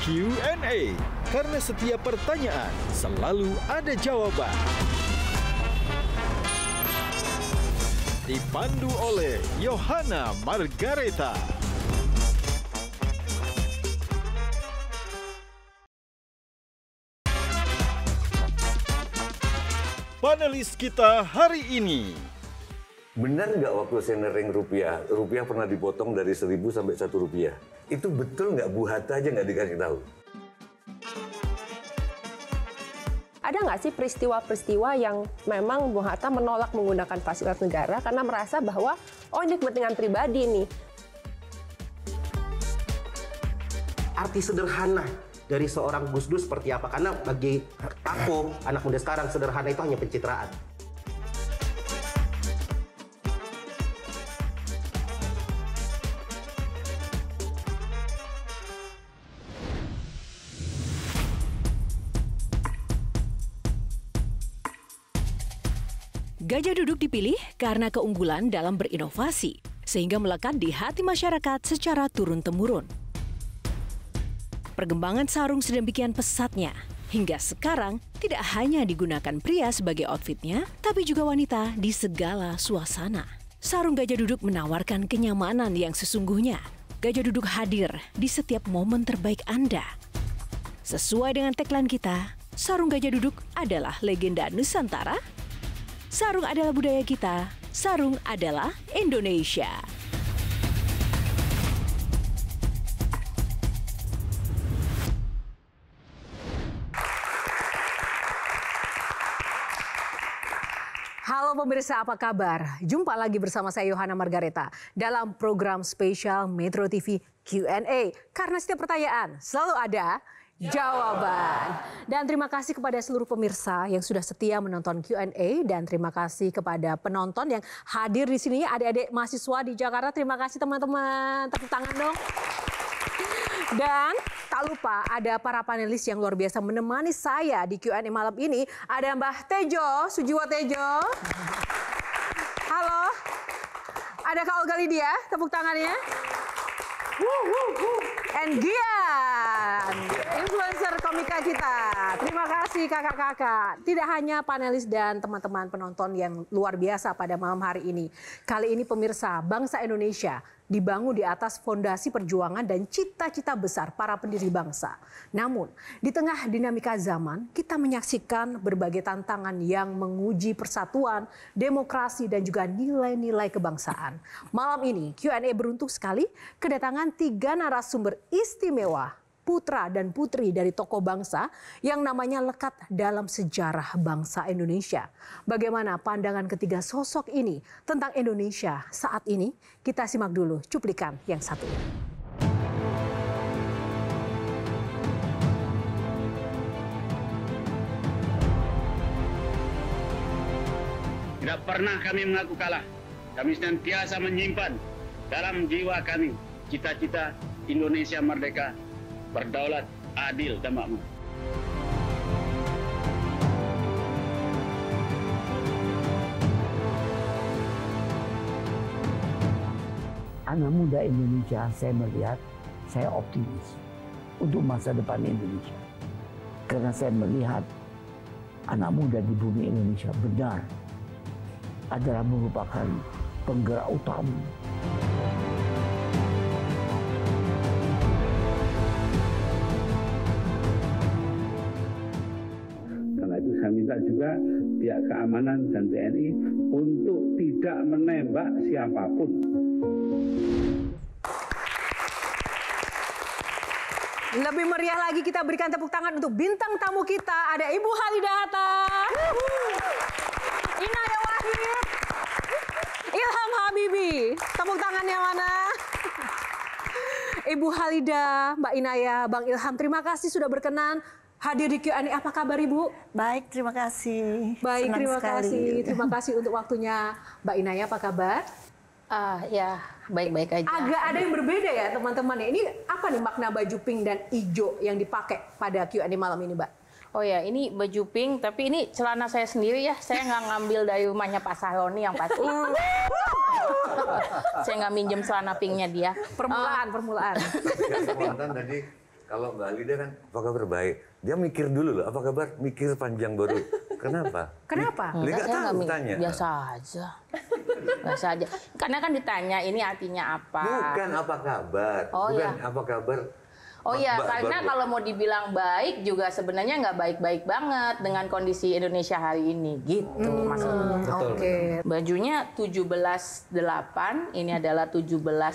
Q&A, karena setiap pertanyaan selalu ada jawaban. Dipandu oleh Yohana Margareta. Panelis kita hari ini. Benar nggak waktu centering rupiah pernah dipotong dari 1.000 sampai 1 rupiah? Itu betul nggak? Bu Hatta aja nggak dikasih tahu. Ada nggak sih peristiwa-peristiwa yang memang Bung Hatta menolak menggunakan fasilitas negara karena merasa bahwa ini kepentingan pribadi nih? Arti sederhana dari seorang Gus Dur seperti apa? Karena bagi aku, anak muda sekarang, sederhana itu hanya pencitraan. Gajah Duduk dipilih karena keunggulan dalam berinovasi, sehingga melekat di hati masyarakat secara turun-temurun. Perkembangan sarung sedemikian pesatnya, hingga sekarang tidak hanya digunakan pria sebagai outfitnya, tapi juga wanita di segala suasana. Sarung Gajah Duduk menawarkan kenyamanan yang sesungguhnya. Gajah Duduk hadir di setiap momen terbaik Anda. Sesuai dengan tagline kita, sarung Gajah Duduk adalah legenda Nusantara. Sarung adalah budaya kita, sarung adalah Indonesia. Halo pemirsa, apa kabar? Jumpa lagi bersama saya Yohana Margareta dalam program spesial Metro TV Q&A. Karena setiap pertanyaan selalu ada jawaban. Dan terima kasih kepada seluruh pemirsa yang sudah setia menonton Q&A, dan terima kasih kepada penonton yang hadir di sini, adik-adik mahasiswa di Jakarta. Terima kasih teman-teman. Tepuk tangan dong. Dan tak lupa ada para panelis yang luar biasa menemani saya di Q&A malam ini. Ada Mbah Tejo, Sujiwo Tejo. Halo. Ada Kak Olga Lydia, tepuk tangannya. And Gian, influencer komika kita. Terima kasih kakak-kakak. Tidak hanya panelis dan teman-teman penonton yang luar biasa pada malam hari ini. Kali ini pemirsa, bangsa Indonesia dibangun di atas fondasi perjuangan dan cita-cita besar para pendiri bangsa. Namun, di tengah dinamika zaman, kita menyaksikan berbagai tantangan yang menguji persatuan, demokrasi, dan juga nilai-nilai kebangsaan. Malam ini, Q&A beruntung sekali kedatangan 3 narasumber istimewa, putra dan putri dari tokoh bangsa yang namanya lekat dalam sejarah bangsa Indonesia. Bagaimana pandangan ketiga sosok ini tentang Indonesia saat ini? Kita simak dulu cuplikan yang satu ini. Tidak pernah kami mengaku kalah. Kami senantiasa menyimpan dalam jiwa kami cita-cita Indonesia merdeka, berdaulat, adil, dan makmur. Anak muda Indonesia, saya melihat, saya optimis untuk masa depan Indonesia. Karena saya melihat anak muda di bumi Indonesia benar adalah merupakan penggerak utama. Karena itu saya minta juga pihak keamanan dan TNI untuk tidak menembak siapapun. Lebih meriah lagi kita berikan tepuk tangan untuk bintang tamu kita. Ada Ibu Halidah Hatta, Inaya Wahid, Ilham Habibi. Tepuk tangannya mana? Ibu Halidah, Mbak Inaya, Bang Ilham, terima kasih sudah berkenan hadir di Q&A. Apa kabar Ibu? Baik, terima kasih. Baik, Senang terima sekali. kasih. Terima kasih untuk waktunya Mbak Inaya. Apa kabar? Ya, baik-baik aja. Agak ada yang berbeda ya teman-teman. Ini apa nih makna baju pink dan hijau yang dipakai pada Q&A malam ini, Mbak? Oh ya, ini baju pink, tapi ini celana saya sendiri ya. Saya nggak ngambil dari rumahnya Pak Sahroni yang pasti. Saya nggak minjem celana pinknya dia. Permulaan. Spontan tadi kalau Mbak Lida kan apa kabar baik. Dia mikir dulu loh, apa kabar? Mikir panjang baru. Kenapa? Enggak, saya nggak tanya. Biasa aja. Karena kan ditanya ini artinya apa. Bukan apa kabar. Apa kabar. Oh iya, karena kalau mau dibilang baik juga sebenarnya nggak baik-baik banget dengan kondisi Indonesia hari ini, gitu maksudnya. Oke. Bajunya 17.8, ini adalah 17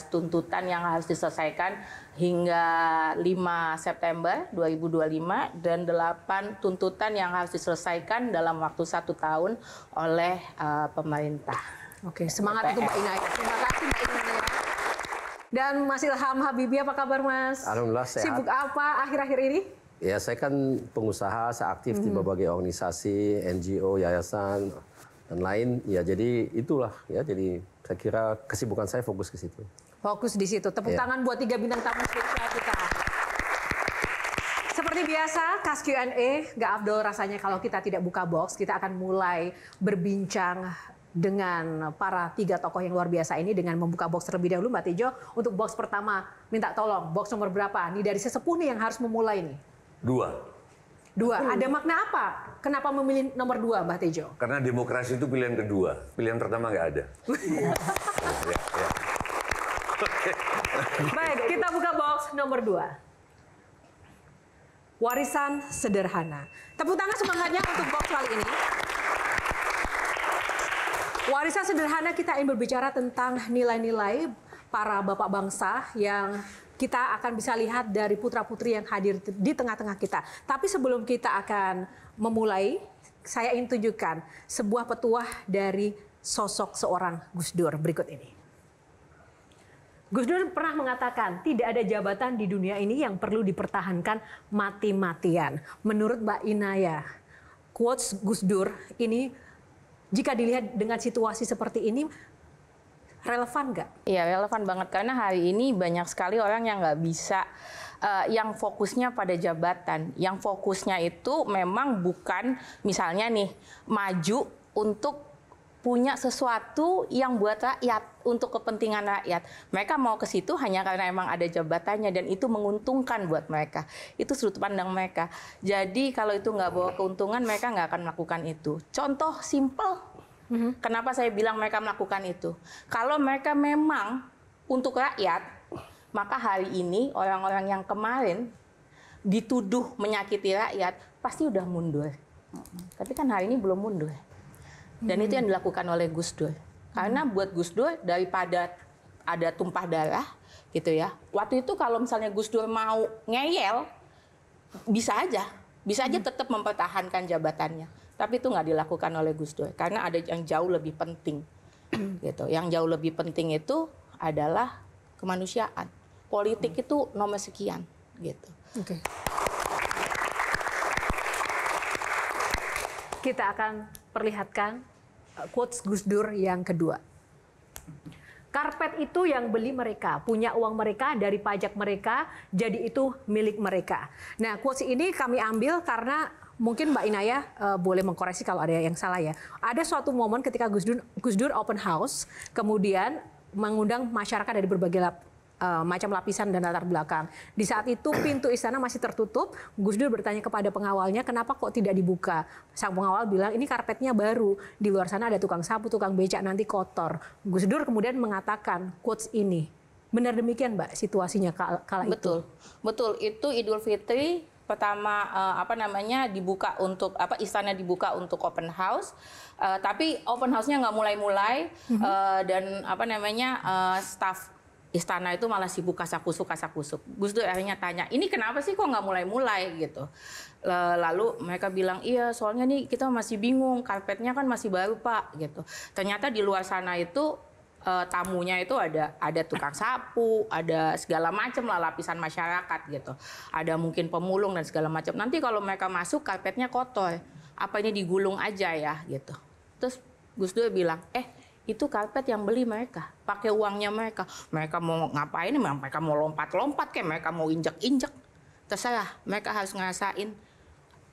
tuntutan yang harus diselesaikan hingga 5 September 2025 dan 8 tuntutan yang harus diselesaikan dalam waktu 1 tahun oleh pemerintah. Oke, semangat untuk Mbak Inaya. Terima kasih Mbak Inaya. Dan Mas Ilham Habibie, apa kabar Mas? Alhamdulillah sehat. Sibuk apa akhir-akhir ini? Ya, saya kan pengusaha, saya aktif di berbagai organisasi, NGO, yayasan, dan lain. Ya, jadi itulah ya. Jadi saya kira kesibukan saya fokus ke situ. Fokus di situ. Tepuk tangan buat 3 bintang tamu spesial kita. Seperti biasa, Kas Q&A, nggak afdol rasanya kalau kita tidak buka box. Kita akan mulai berbincang dengan para 3 tokoh yang luar biasa ini dengan membuka box terlebih dahulu. Mbak Tejo, untuk box pertama minta tolong, box nomor berapa? Ini dari sesepuh nih yang harus memulai nih. 2. Ada makna apa? Kenapa memilih nomor 2, Mbak Tejo? Karena demokrasi itu pilihan kedua, pilihan pertama nggak ada. Baik, kita buka box nomor 2. Warisan sederhana. Tepuk tangan semangatnya untuk box kali ini. Warisan sederhana, kita ingin berbicara tentang nilai-nilai para bapak bangsa yang kita akan bisa lihat dari putra-putri yang hadir di tengah-tengah kita. Tapi sebelum kita akan memulai, saya ingin tunjukkan sebuah petuah dari sosok seorang Gus Dur berikut ini. Gus Dur pernah mengatakan, tidak ada jabatan di dunia ini yang perlu dipertahankan mati-matian. Menurut Mbak Inaya, quotes Gus Dur ini jika dilihat dengan situasi seperti ini, relevan nggak? Iya, relevan banget. Karena hari ini banyak sekali orang yang nggak bisa, yang fokusnya pada jabatan. Yang fokusnya itu memang bukan misalnya nih, maju untuk punya sesuatu yang buat rakyat, untuk kepentingan rakyat. Mereka mau ke situ hanya karena emang ada jabatannya dan itu menguntungkan buat mereka. Itu sudut pandang mereka. Jadi kalau itu nggak bawa keuntungan, mereka nggak akan melakukan itu. Contoh simple, kenapa saya bilang mereka melakukan itu? Kalau mereka memang untuk rakyat, maka hari ini orang-orang yang kemarin dituduh menyakiti rakyat pasti udah mundur. Tapi kan hari ini belum mundur. Dan itu yang dilakukan oleh Gus Dur. Karena buat Gus Dur, daripada ada tumpah darah, gitu ya. Waktu itu kalau misalnya Gus Dur mau ngeyel, bisa aja tetap mempertahankan jabatannya. Tapi itu nggak dilakukan oleh Gus Dur. Karena ada yang jauh lebih penting. Gitu. Yang jauh lebih penting itu adalah kemanusiaan. Politik itu nomor sekian. Gitu. Oke. Kita akan perlihatkan quotes Gus Dur yang kedua. Karpet itu yang beli mereka, punya uang mereka dari pajak mereka, jadi itu milik mereka. Nah, quotes ini kami ambil karena mungkin Mbak Inaya boleh mengkoreksi kalau ada yang salah ya. Ada suatu momen ketika Gus Dur open house, kemudian mengundang masyarakat dari berbagai macam lapisan dan latar belakang. Di saat itu pintu istana masih tertutup. Gus Dur bertanya kepada pengawalnya, kenapa kok tidak dibuka? Sang pengawal bilang, ini karpetnya baru. Di luar sana ada tukang sapu, tukang becak, nanti kotor. Gus Dur kemudian mengatakan quotes ini. Benar demikian, Mbak, situasinya kala itu? Betul. Itu Idul Fitri pertama dibuka untuk istana dibuka untuk open house. Tapi open house-nya nggak mulai-mulai dan staf istana itu malah sibuk kasak-kusuk. Gus Dur akhirnya tanya, ini kenapa sih kok nggak mulai-mulai gitu. Lalu mereka bilang, iya soalnya nih kita masih bingung, karpetnya kan masih baru Pak gitu. Ternyata di luar sana itu tamunya itu ada tukang sapu, ada segala macam lah lapisan masyarakat gitu. Ada mungkin pemulung dan segala macam. Nanti kalau mereka masuk karpetnya kotor, apa ini digulung aja ya gitu. Terus Gus Dur bilang, itu karpet yang beli mereka, pakai uangnya mereka. Mereka mau ngapain? Mereka mau lompat-lompat kayak mereka mau injek-injek. Terserah, mereka harus ngerasain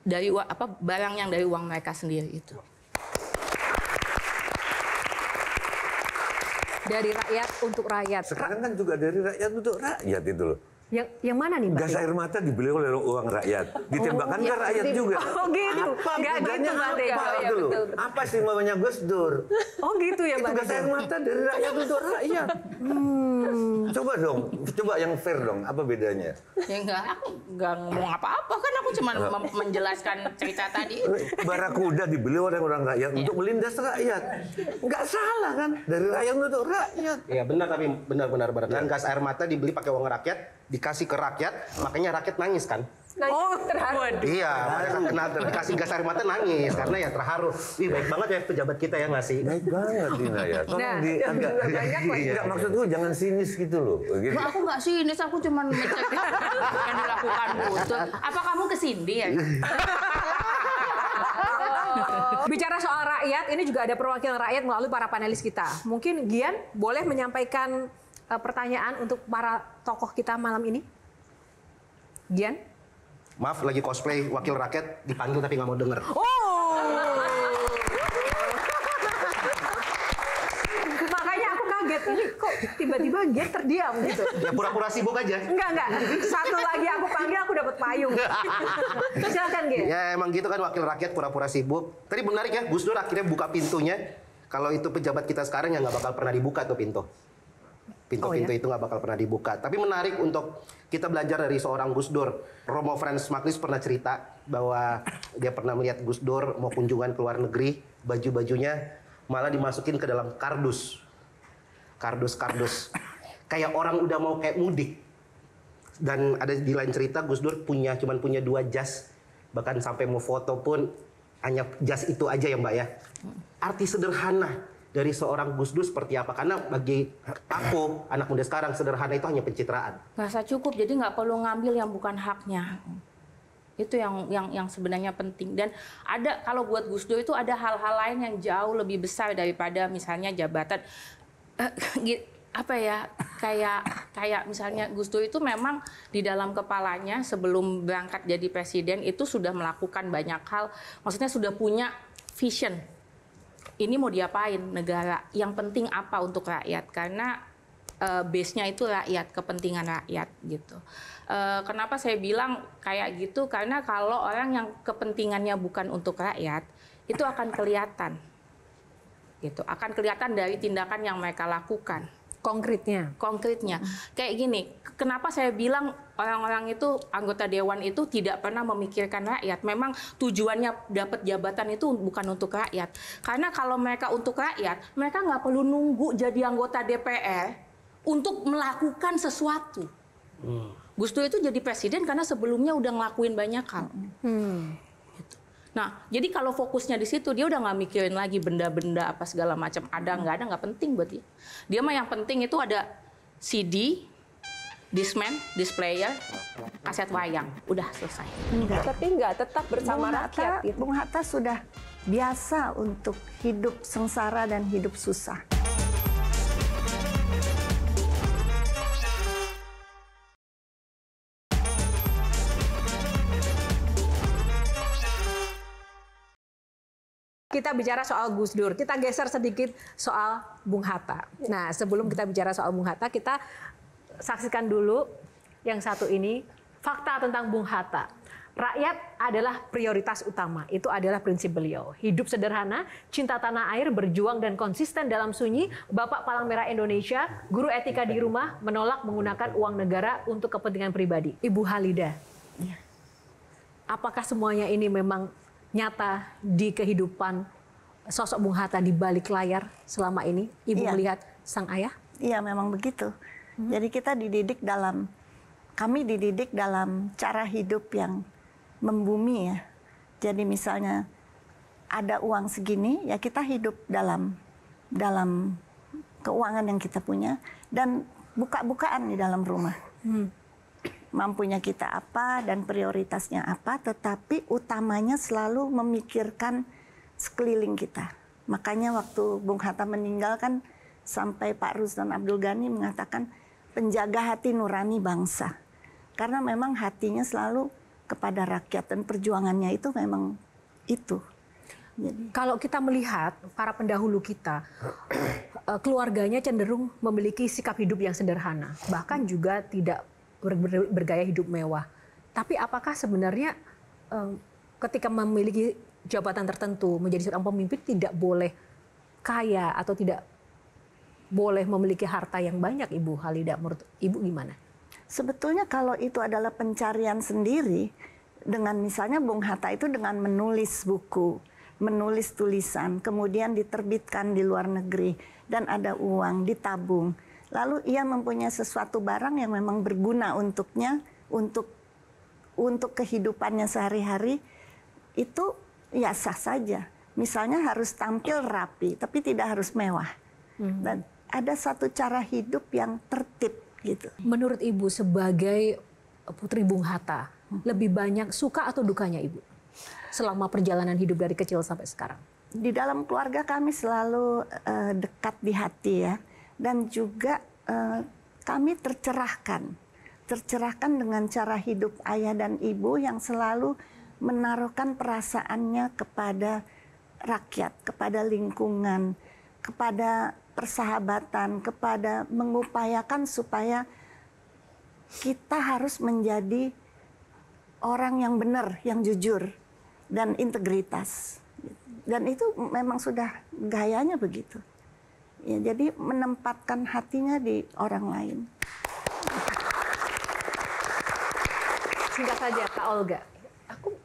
dari barang yang dari uang mereka sendiri itu. Dari rakyat untuk rakyat. Sekarang kan juga dari rakyat untuk rakyat itu loh. Yang mana nih Mbak? Gas air mata dibeli oleh uang rakyat. Ditembakkan ke rakyat juga. Oh gitu. Apa Nggak bedanya gitu, Mbak Teo. apa Ya, itu loh? betul. Apa sih namanya Gus Dur? Oh gitu ya Mbak. Itu gas air mata dari rakyat untuk rakyat. Coba dong, coba yang fair dong. Apa bedanya? Ya aku nggak ngomong apa-apa kan, aku cuma menjelaskan cerita tadi. Barakuda dibeli oleh orang rakyat untuk melindas rakyat. Nggak salah kan? Dari rakyat untuk rakyat. Iya benar, tapi benar-benar kan gas air mata dibeli pakai uang rakyat, dikasih ke rakyat, makanya rakyat nangis kan? Oh terharu. Iya, mereka dikasih gas air mata nangis karena ya terharu. Wih baik banget ya pejabat kita ya ngasih. Baik banget Dina ya. Tolong enggak maksudku jangan sinis gitu loh. Gitu. Nah, aku nggak sinis, aku cuma mencegah yang dilakukan Butut. Apa kamu kesini ya? Bicara soal rakyat, ini juga ada perwakilan rakyat melalui para panelis kita. Mungkin Gian boleh menyampaikan pertanyaan untuk para tokoh kita malam ini? Gian? Maaf, lagi cosplay wakil rakyat, dipanggil tapi nggak mau denger. Makanya aku kaget, ini kok tiba-tiba Gian terdiam gitu. Ya pura-pura sibuk aja. Enggak. Satu lagi aku panggil, aku dapat payung. Silakan Gian. Ya emang gitu kan, wakil rakyat pura-pura sibuk. Tadi menarik ya, Gus Dur akhirnya buka pintunya. Kalau itu pejabat kita sekarang ya nggak bakal pernah dibuka tuh pintu. Pintu-pintu itu nggak bakal pernah dibuka. Tapi menarik untuk kita belajar dari seorang Gus Dur. Romo Franz Magnis pernah cerita bahwa dia pernah melihat Gus Dur mau kunjungan ke luar negeri, baju-bajunya malah dimasukin ke dalam kardus. Kardus. Kayak orang udah mau kayak mudik. Dan ada di lain cerita Gus Dur cuman punya 2 jas. Bahkan sampai mau foto pun hanya jas itu aja ya Mbak ya. Arti sederhana dari seorang Gus Dur seperti apa? Karena bagi aku, anak muda sekarang, sederhana itu hanya pencitraan. Ngerasa cukup, jadi nggak perlu ngambil yang bukan haknya. Itu yang sebenarnya penting. Dan ada, kalau buat Gus Dur itu ada hal-hal lain yang jauh lebih besar daripada misalnya jabatan. Apa ya, kayak misalnya Gus Dur itu memang di dalam kepalanya sebelum berangkat jadi presiden itu sudah melakukan banyak hal. Maksudnya sudah punya vision. Ini mau diapain negara, yang penting apa untuk rakyat, karena base-nya itu rakyat, kepentingan rakyat gitu. Kenapa saya bilang kayak gitu, karena kalau orang yang kepentingannya bukan untuk rakyat, itu akan kelihatan gitu, akan kelihatan dari tindakan yang mereka lakukan. Konkretnya, kayak gini. Kenapa saya bilang orang-orang itu, anggota dewan itu tidak pernah memikirkan rakyat. Memang tujuannya dapat jabatan itu bukan untuk rakyat. Karena kalau mereka untuk rakyat, mereka nggak perlu nunggu jadi anggota DPR untuk melakukan sesuatu. Gus Dur itu jadi presiden karena sebelumnya udah ngelakuin banyak hal. Nah, jadi kalau fokusnya di situ, dia udah nggak mikirin lagi benda-benda apa segala macam. Ada nggak penting buat dia. Dia mah yang penting itu ada CD, Discman, displayer, kaset wayang. Udah selesai. Tapi nggak tetap bersama rakyat. Gitu. Bung Hatta sudah biasa untuk hidup sengsara dan hidup susah. Kita bicara soal Gus Dur, kita geser sedikit soal Bung Hatta. Nah, sebelum kita bicara soal Bung Hatta, kita saksikan dulu yang satu ini, fakta tentang Bung Hatta. Rakyat adalah prioritas utama, itu adalah prinsip beliau. Hidup sederhana, cinta tanah air, berjuang dan konsisten dalam sunyi, Bapak Palang Merah Indonesia, guru etika di rumah, menolak menggunakan uang negara untuk kepentingan pribadi. Ibu Halida, apakah semuanya ini memang nyata di kehidupan sosok Bung Hatta di balik layar selama ini? Ibu melihat sang ayah? Iya, memang begitu. Jadi kami dididik dalam cara hidup yang membumi ya. Jadi misalnya ada uang segini, ya kita hidup dalam keuangan yang kita punya dan buka-bukaan di dalam rumah. Mampunya kita apa dan prioritasnya apa, tetapi utamanya selalu memikirkan sekeliling kita. Makanya waktu Bung Hatta meninggal kan sampai Pak Rusdan Abdul Ghani mengatakan penjaga hati nurani bangsa. Karena memang hatinya selalu kepada rakyat dan perjuangannya itu memang itu. Jadi, kalau kita melihat para pendahulu kita, keluarganya cenderung memiliki sikap hidup yang sederhana, bahkan juga tidak bergaya hidup mewah. Tapi apakah sebenarnya ketika memiliki jabatan tertentu, menjadi seorang pemimpin tidak boleh kaya atau tidak boleh memiliki harta yang banyak, Ibu Halida? Menurut Ibu gimana? sebetulnya kalau itu adalah pencarian sendiri, dengan misalnya Bung Hatta itu dengan menulis buku, menulis tulisan, kemudian diterbitkan di luar negeri, dan ada uang, ditabung. Lalu ia mempunyai sesuatu barang yang memang berguna untuknya, untuk kehidupannya sehari-hari, itu ya sah saja. Misalnya harus tampil rapi, tapi tidak harus mewah. Dan ada satu cara hidup yang tertib gitu. Menurut Ibu sebagai putri Bung Hatta, lebih banyak suka atau dukanya Ibu selama perjalanan hidup dari kecil sampai sekarang? Di dalam keluarga kami selalu dekat di hati ya, dan juga kami tercerahkan dengan cara hidup ayah dan ibu yang selalu menaruhkan perasaannya kepada rakyat, kepada lingkungan, kepada persahabatan, kepada mengupayakan supaya kita harus menjadi orang yang benar, yang jujur, dan integritas. Dan itu memang sudah gayanya begitu. Ya, jadi menempatkan hatinya di orang lain. Singkat saja, Kak Olga. Aku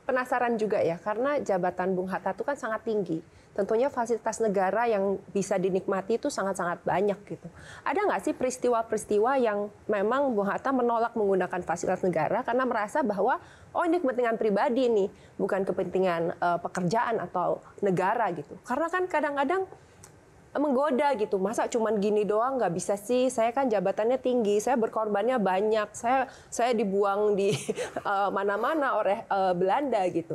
penasaran juga ya, karena jabatan Bung Hatta itu kan sangat tinggi. Tentunya fasilitas negara yang bisa dinikmati itu sangat-sangat banyak gitu. Ada nggak sih peristiwa-peristiwa yang memang Bung Hatta menolak menggunakan fasilitas negara karena merasa bahwa oh ini kepentingan pribadi nih, bukan kepentingan pekerjaan atau negara gitu. Karena kan kadang-kadang menggoda gitu, masa cuman gini doang nggak bisa sih, saya kan jabatannya tinggi, saya berkorbannya banyak, saya dibuang di mana-mana oleh Belanda gitu.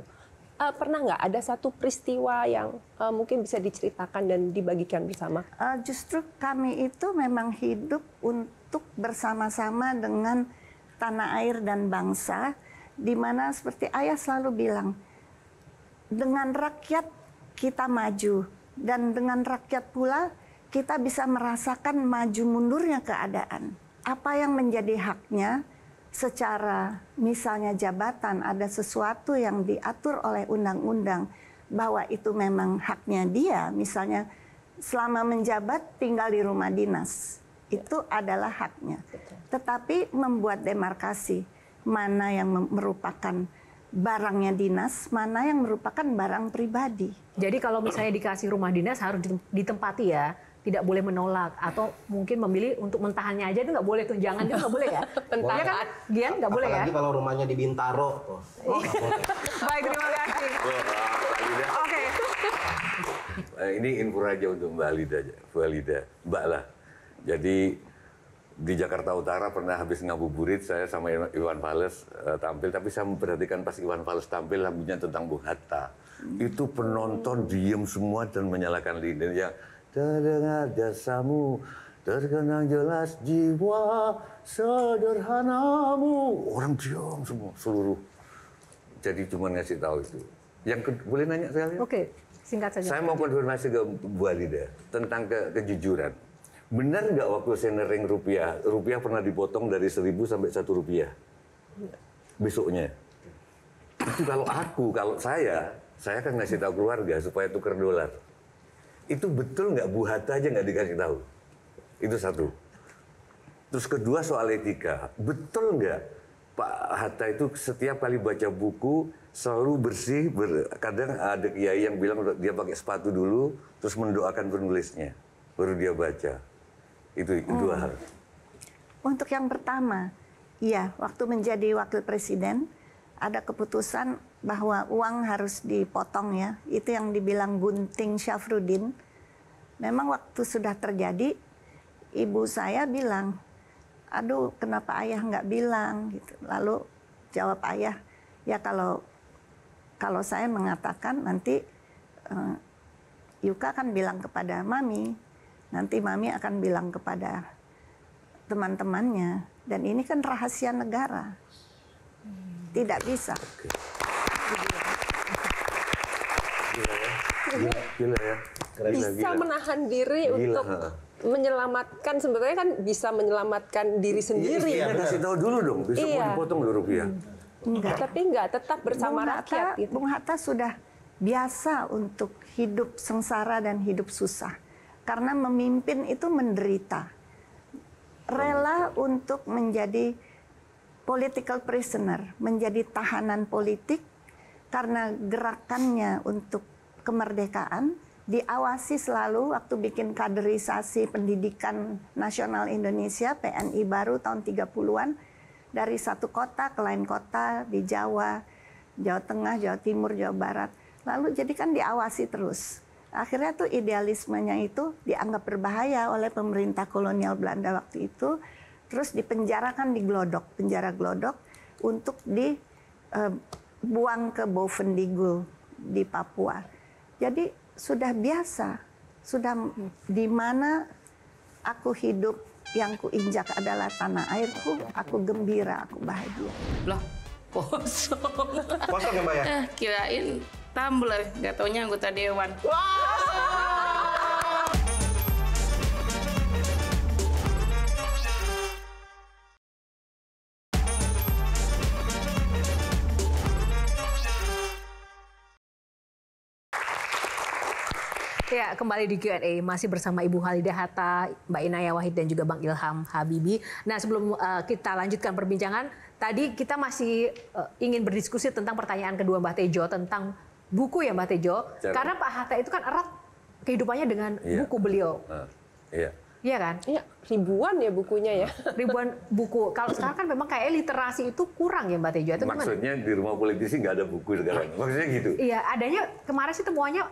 Pernah nggak ada satu peristiwa yang mungkin bisa diceritakan dan dibagikan bersama? Justru kami itu memang hidup untuk bersama-sama dengan tanah air dan bangsa, di mana seperti ayah selalu bilang, dengan rakyat kita maju, dan dengan rakyat pula kita bisa merasakan maju mundurnya keadaan. Apa yang menjadi haknya, secara misalnya jabatan, ada sesuatu yang diatur oleh undang-undang bahwa itu memang haknya dia, misalnya selama menjabat tinggal di rumah dinas, itu adalah haknya. Tetapi membuat demarkasi mana yang merupakan barangnya dinas, mana yang merupakan barang pribadi. Jadi kalau misalnya dikasih rumah dinas harus ditempati ya, tidak boleh menolak, atau mungkin memilih untuk mentahannya aja itu nggak boleh, tunjangan itu nggak boleh ya? Ya kan, Gian nggak boleh ya? Apalagi kalau rumahnya di Bintaro. Baik, terima kasih. Oke. Ini info aja untuk Mbak Halida, Mbak lah. Jadi di Jakarta Utara pernah habis ngabuburit saya sama Iwan Fals tampil, tapi saya memperhatikan pas Iwan Fals tampil lagunya tentang Bung Hatta. Itu penonton diem semua dan menyalakan lilin yang terdengar jasamu, terkenang jelas jiwa sederhanamu. Orang diam semua, seluruh. Jadi cuma ngasih tahu itu. Yang boleh nanya sekali? Oke, singkat saja. Saya mau konfirmasi ke Bu Halida tentang kejujuran. Benar nggak waktu senering rupiah pernah dipotong dari 1.000 sampai 1 rupiah? Besoknya. Itu kalau saya kan ngasih tahu keluarga supaya tukar dolar. Itu betul nggak Bu Hatta aja nggak dikasih tahu? Itu satu. Terus kedua soal etika. Betul nggak Pak Hatta itu setiap kali baca buku selalu bersih, kadang ada kiai yang bilang dia pakai sepatu dulu, terus mendoakan penulisnya, baru dia baca. Itu dua hal. Untuk yang pertama, iya, waktu menjadi wakil presiden, ada keputusan bahwa uang harus dipotong ya. Itu yang dibilang Gunting Syafruddin. Memang waktu sudah terjadi, ibu saya bilang, aduh kenapa ayah nggak bilang gitu. Lalu jawab ayah, ya kalau saya mengatakan nanti Yuka akan bilang kepada Mami, nanti Mami akan bilang kepada teman-temannya, dan ini kan rahasia negara, tidak bisa. Gila ya. Bisa menahan diri untuk menyelamatkan, sebenarnya kan bisa menyelamatkan diri sendiri. Iya, kasih tahu dulu dong, besok mau dipotong loh rupiah. Tapi tetap bersama rakyat. Gitu. Bung Hatta sudah biasa untuk hidup sengsara dan hidup susah. Karena memimpin itu menderita. Rela untuk menjadi political prisoner, menjadi tahanan politik karena gerakannya untuk kemerdekaan, diawasi selalu waktu bikin kaderisasi pendidikan nasional Indonesia, PNI baru tahun 30-an, dari satu kota ke lain kota di Jawa, Jawa Tengah, Jawa Timur, Jawa Barat. Lalu jadi kan diawasi terus. Akhirnya tuh idealismenya itu dianggap berbahaya oleh pemerintah kolonial Belanda waktu itu, terus dipenjarakan di Glodok, penjara Glodok, untuk dibuang ke Bovendigul di Papua. Jadi sudah biasa, sudah di mana aku hidup, yang kuinjak adalah tanah airku, aku gembira, aku bahagia. Loh, kosong. Kosong ya Mbak ya? Kirain tumbler, nggak taunya anggota dewan. Ya, kembali di Q&A masih bersama Ibu Halidah Hatta, Mbak Inayah Wahid dan juga Bang Ilham Habibie. Nah, sebelum kita lanjutkan perbincangan, tadi kita masih ingin berdiskusi tentang pertanyaan kedua Mbak Tejo tentang buku ya Mbak Tejo. Karena Pak Hatta itu kan erat kehidupannya dengan buku beliau. Iya. Iya kan? Iya, ribuan ya bukunya ya. Ribuan buku. Kalau sekarang kan memang kayak literasi itu kurang ya Mbak Tejo. Itu maksudnya di rumah politisi nggak ada buku sekarang. Maksudnya gitu. Iya, adanya kemarin sih temuannya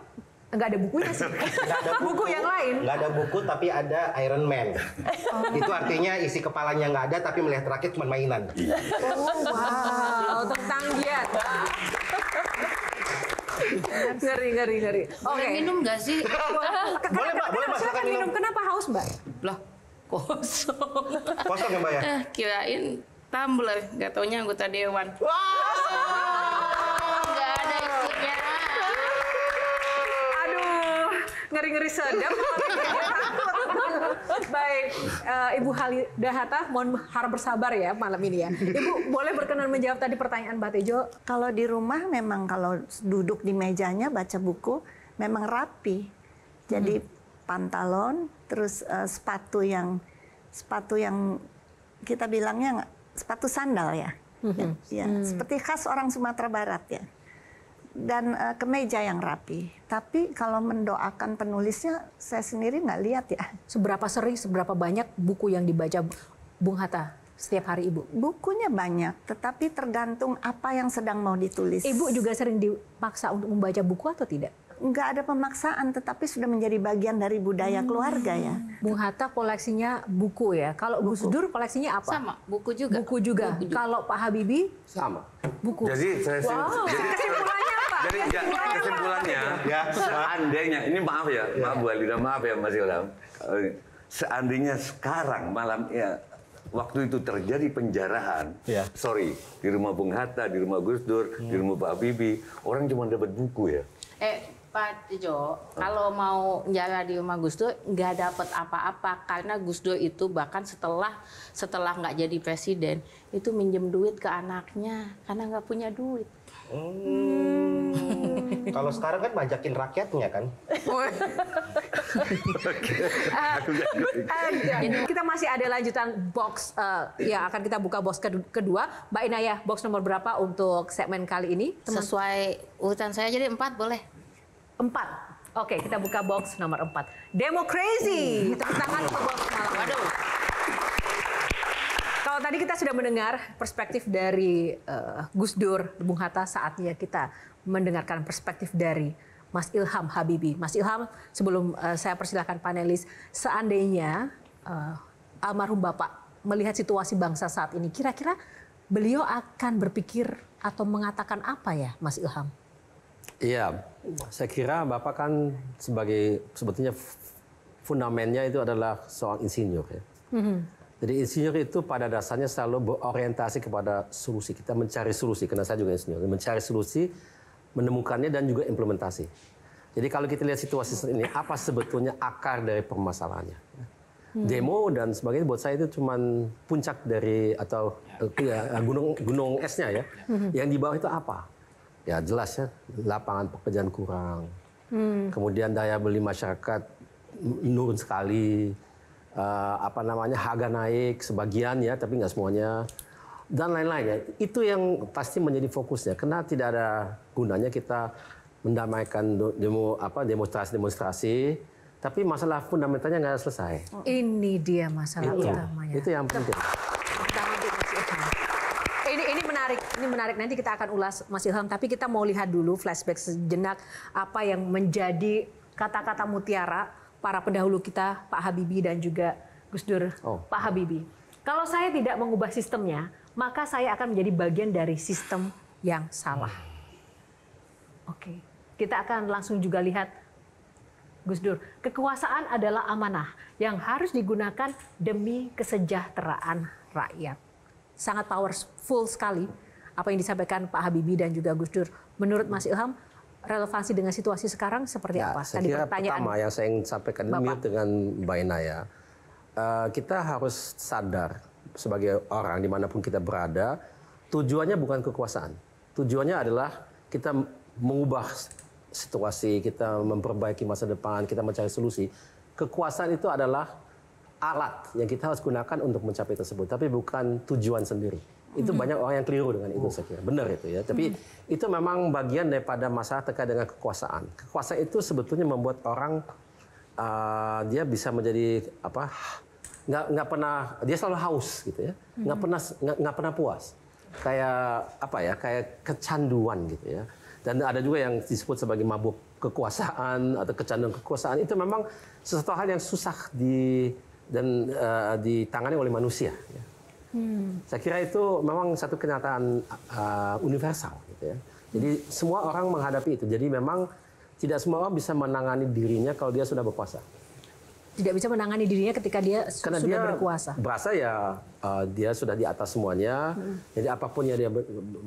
nggak ada bukunya sih. Ada buku yang lain. Nggak ada buku tapi ada Iron Man. Itu artinya isi kepalanya nggak ada tapi melihat rakyat cuma mainan. Oh wow, tentang dia. Ngeri. Boleh minum nggak sih? Boleh Mbak, boleh Mbak, silakan minum. Kenapa haus Mbak? Loh, kosong. Kosong ya Mbak ya? Kirain tumbler, nggak taunya anggota dewan. Nggak ada isinya. Ngeri-ngeri sedap. Baik, Ibu Halidah Hatta, mohon harap bersabar ya malam ini ya. Ibu boleh berkenan menjawab tadi pertanyaan Mbak Tejo? Kalau di rumah memang kalau duduk di mejanya baca buku memang rapi. Jadi pantalon, terus sepatu yang kita bilangnya sepatu sandal ya. Seperti khas orang Sumatera Barat ya. Dan kemeja yang rapi. Tapi kalau mendoakan penulisnya, saya sendiri nggak lihat ya. Seberapa sering, seberapa banyak buku yang dibaca Bung Hatta setiap hari Ibu? Bukunya banyak, tetapi tergantung apa yang sedang mau ditulis. Ibu juga sering dipaksa untuk membaca buku atau tidak? Nggak ada pemaksaan, tetapi sudah menjadi bagian dari budaya keluarga ya. Bung Hatta koleksinya buku ya. Kalau Gus Dur koleksinya apa? Sama, buku juga. Buku juga. Kalau Pak Habibie? Sama. Buku. Jadi Kesimpulannya apa? Jadi kesimpulannya, seandainya, ini maaf ya, maaf Bu Halidah, maaf ya Mas Ilham. Seandainya sekarang malam ya, waktu itu terjadi penjarahan, sorry, di rumah Bung Hatta, di rumah Gus Dur, di rumah Pak Habibie, orang cuma dapat buku ya. Pak Tejo, kalau mau penjara di rumah Gus Dur nggak dapat apa-apa karena Gus Dur itu bahkan setelah nggak jadi presiden itu minjem duit ke anaknya karena nggak punya duit. Kalau sekarang kan bajakin rakyatnya kan. Kita masih ada lanjutan box yang akan kita buka box kedua. Mbak Inayah, box nomor berapa untuk segmen kali ini? Sesuai urutan saya jadi 4 boleh. 4. Oke, kita buka box nomor 4. Democracy. Tepuk tangan untuk box malam. Waduh. Kalau tadi kita sudah mendengar perspektif dari Gus Dur, Bung Hatta, saatnya kita mendengarkan perspektif dari Mas Ilham Habibie. Mas Ilham, sebelum saya persilahkan panelis, seandainya almarhum Bapak melihat situasi bangsa saat ini, kira-kira beliau akan berpikir atau mengatakan apa ya, Mas Ilham? Iya, saya kira Bapak kan sebagai sebetulnya fundamennya itu adalah seorang insinyur ya. Jadi insinyur itu pada dasarnya selalu berorientasi kepada solusi. Kita mencari solusi, karena saya juga insinyur. Mencari solusi, menemukannya dan juga implementasi. Jadi kalau kita lihat situasi ini, apa sebetulnya akar dari permasalahannya? Demo dan sebagainya buat saya itu cuma puncak dari atau gunung esnya ya. Yang di bawah itu apa? Ya jelas ya, lapangan pekerjaan kurang. Kemudian daya beli masyarakat menurun sekali. Harga naik sebagian ya, tapi nggak semuanya. Dan lain-lain ya. Itu yang pasti menjadi fokusnya. Karena tidak ada gunanya kita mendamaikan demonstrasi, tapi masalah fundamentalnya nggak selesai. Ini dia masalah utamanya. Itu yang penting. Ini menarik. Nanti kita akan ulas Mas Ilham, tapi kita mau lihat dulu flashback sejenak apa yang menjadi kata-kata mutiara para pendahulu kita, Pak Habibie dan juga Gus Dur. Pak Habibie, kalau saya tidak mengubah sistemnya, maka saya akan menjadi bagian dari sistem yang salah. Oke. Kita akan langsung juga lihat Gus Dur. Kekuasaan adalah amanah yang harus digunakan demi kesejahteraan rakyat. Sangat powerful sekali apa yang disampaikan Pak Habibie dan juga Gus Dur. Menurut Mas Ilham, relevansi dengan situasi sekarang seperti apa? Saya kira pertama yang saya ingin sampaikan mirip dengan Mbak Inaya. Kita harus sadar sebagai orang dimanapun kita berada, tujuannya bukan kekuasaan. Tujuannya adalah kita mengubah situasi, kita memperbaiki masa depan, kita mencari solusi. Kekuasaan itu adalah alat yang kita harus gunakan untuk mencapai tersebut, tapi bukan tujuan sendiri. Itu banyak orang yang keliru dengan itu, saya kira. Benar itu ya. Tapi itu memang bagian daripada masalah terkait dengan kekuasaan. Kekuasaan itu sebetulnya membuat orang dia bisa menjadi nggak pernah, dia selalu haus gitu ya, nggak pernah puas. Kayak kayak kecanduan gitu ya. Dan ada juga yang disebut sebagai mabuk kekuasaan atau kecanduan kekuasaan. Itu memang sesuatu hal yang susah ditangani oleh manusia. Ya. Saya kira itu memang satu kenyataan universal. Gitu ya. Jadi semua orang menghadapi itu. Jadi memang tidak semua orang bisa menangani dirinya kalau dia sudah berkuasa. Tidak bisa menangani dirinya ketika dia sudah berkuasa. Berasa ya dia sudah di atas semuanya. Jadi apapun yang dia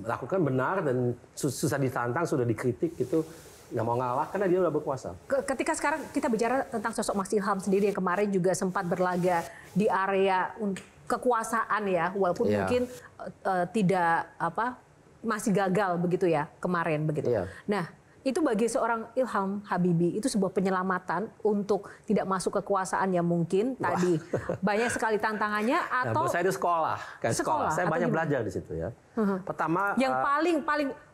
lakukan benar dan susah ditantang, sudah dikritik itu nggak mau ngalah karena dia sudah berkuasa. Ketika sekarang kita bicara tentang sosok Mas Ilham sendiri yang kemarin juga sempat berlaga di area kekuasaan ya, walaupun mungkin tidak masih gagal begitu ya kemarin begitu. Nah, itu bagi seorang Ilham Habibie itu sebuah penyelamatan untuk tidak masuk kekuasaan yang mungkin tadi banyak sekali tantangannya atau saya itu sekolah. Saya banyak belajar di situ ya. Pertama yang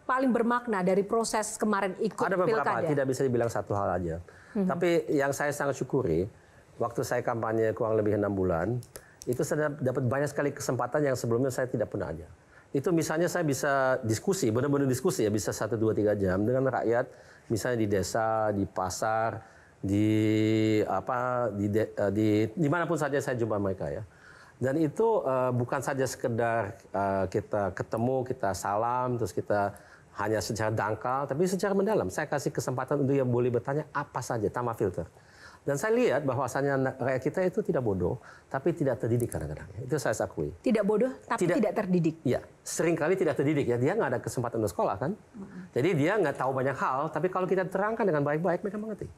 paling bermakna dari proses kemarin ikut ada beberapa, pilkada. tidak bisa dibilang satu hal aja. Tapi yang saya sangat syukuri waktu saya kampanye kurang lebih 6 bulan itu saya dapat banyak sekali kesempatan yang sebelumnya saya tidak pernah ada. Itu misalnya saya bisa diskusi, benar-benar diskusi ya, bisa 1, 2, 3 jam dengan rakyat, misalnya di desa, di pasar, di dimanapun saja saya jumpa mereka ya. Dan itu bukan saja sekedar kita ketemu, kita salam, terus kita hanya secara dangkal, tapi secara mendalam. Saya kasih kesempatan untuk yang boleh bertanya apa saja, tanpa filter. Dan saya lihat bahwasannya rakyat kita itu tidak bodoh, tapi tidak terdidik kadang-kadang. Itu saya akui. Tidak bodoh, tapi tidak terdidik. Iya, seringkali tidak terdidik ya. Dia nggak ada kesempatan untuk sekolah kan. Jadi dia nggak tahu banyak hal, tapi kalau kita terangkan dengan baik-baik, mereka mengerti.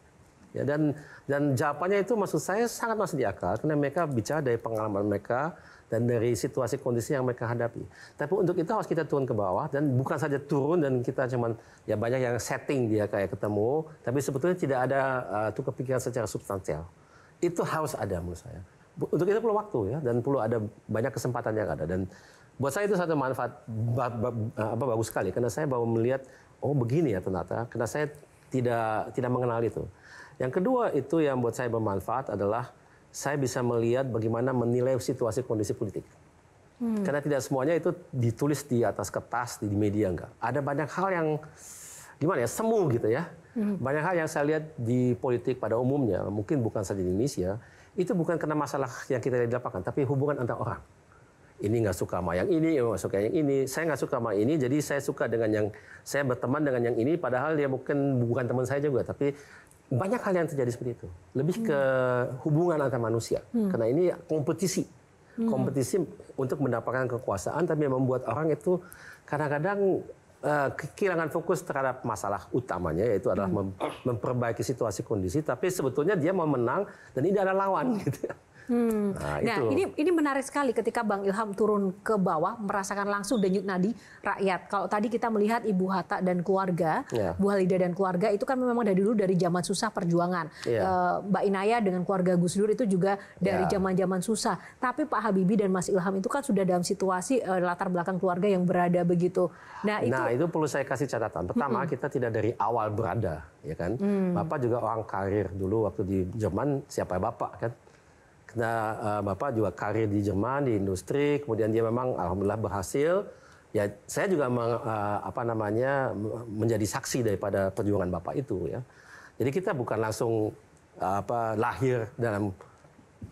Ya, dan jawabannya itu maksud saya sangat masuk di akal, karena mereka bicara dari pengalaman mereka dan dari situasi kondisi yang mereka hadapi. Tapi untuk itu harus kita turun ke bawah, dan bukan saja turun dan kita cuman ya banyak yang setting dia kayak ketemu, tapi sebetulnya tidak ada tukar pikiran secara substansial. Itu harus ada menurut saya. Untuk itu perlu waktu ya, dan perlu ada banyak kesempatan yang ada. Dan buat saya itu satu manfaat bagus sekali, karena saya baru melihat oh begini ya ternyata, karena saya tidak mengenal itu. Yang kedua itu yang buat saya bermanfaat adalah saya bisa melihat bagaimana menilai situasi kondisi politik. Karena tidak semuanya itu ditulis di atas kertas, di media enggak. Ada banyak hal yang gimana ya, semu gitu ya. Banyak hal yang saya lihat di politik pada umumnya, mungkin bukan saja di Indonesia, itu bukan karena masalah yang kita lihat di lapangan, tapi hubungan antar orang. Ini nggak suka sama yang ini, nggak suka yang ini. Saya nggak suka sama ini, jadi saya suka dengan yang, saya berteman dengan yang ini, padahal dia bukan teman saya juga, tapi banyak hal yang terjadi seperti itu. Lebih ke hubungan antar manusia. Karena ini kompetisi. Kompetisi untuk mendapatkan kekuasaan, tapi membuat orang itu kadang-kadang kehilangan fokus terhadap masalah utamanya, yaitu adalah memperbaiki situasi kondisi, tapi sebetulnya dia mau menang dan ini ada lawan gitu. Nah, ini menarik sekali ketika Bang Ilham turun ke bawah merasakan langsung denyut nadi rakyat. Kalau tadi kita melihat Ibu Hatta dan keluarga, Bu Halida dan keluarga itu kan memang dari dulu dari zaman susah perjuangan. Mbak Inaya dengan keluarga Gus Dur itu juga dari zaman-zaman susah. Tapi Pak Habibie dan Mas Ilham itu kan sudah dalam situasi latar belakang keluarga yang berada begitu. Nah itu perlu saya kasih catatan. Pertama, kita tidak dari awal berada, ya kan? Bapak juga orang karir dulu waktu di Jerman, siapa Bapak kan? Karena Bapak juga karir di Jerman, di industri, kemudian dia memang alhamdulillah berhasil. Ya, saya juga menjadi saksi daripada perjuangan Bapak itu ya. Jadi kita bukan langsung lahir dalam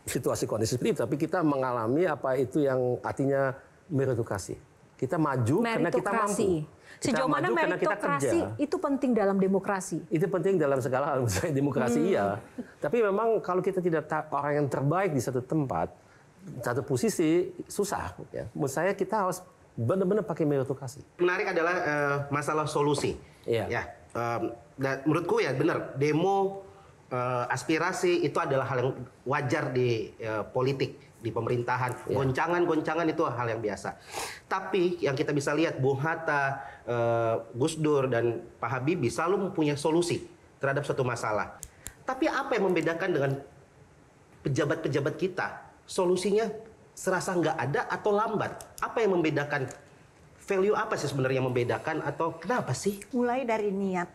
situasi kondisi seperti itu, tapi kita mengalami apa itu yang artinya meritokrasi. Kita maju karena kita mampu. Sejauh mana meritokrasi itu penting dalam demokrasi? Itu penting dalam segala hal, misalnya demokrasi iya. Tapi memang kalau kita tidak orang yang terbaik di satu tempat, satu posisi, susah. Ya. Menurut saya kita harus benar-benar pakai meritokrasi. Menarik adalah masalah solusi. Iya. Ya, dan menurutku ya benar, demo aspirasi itu adalah hal yang wajar di politik, di pemerintahan. Goncangan-goncangan itu hal yang biasa. Tapi yang kita bisa lihat, Bung Hatta, Gus Dur, dan Pak Habibie selalu mempunyai solusi terhadap suatu masalah. Tapi apa yang membedakan dengan pejabat-pejabat kita? Solusinya serasa nggak ada atau lambat. Apa yang membedakan? Value apa sih sebenarnya yang membedakan atau kenapa sih? Mulai dari niat.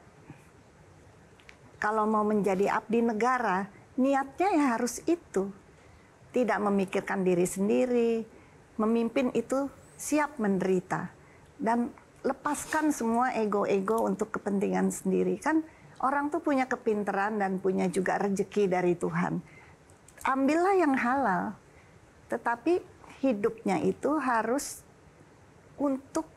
Kalau mau menjadi abdi negara, niatnya ya harus itu. Tidak memikirkan diri sendiri, memimpin itu siap menderita. Dan lepaskan semua ego-ego untuk kepentingan sendiri. Kan orang tuh punya kepintaran dan punya juga rezeki dari Tuhan. Ambillah yang halal, tetapi hidupnya itu harus untuk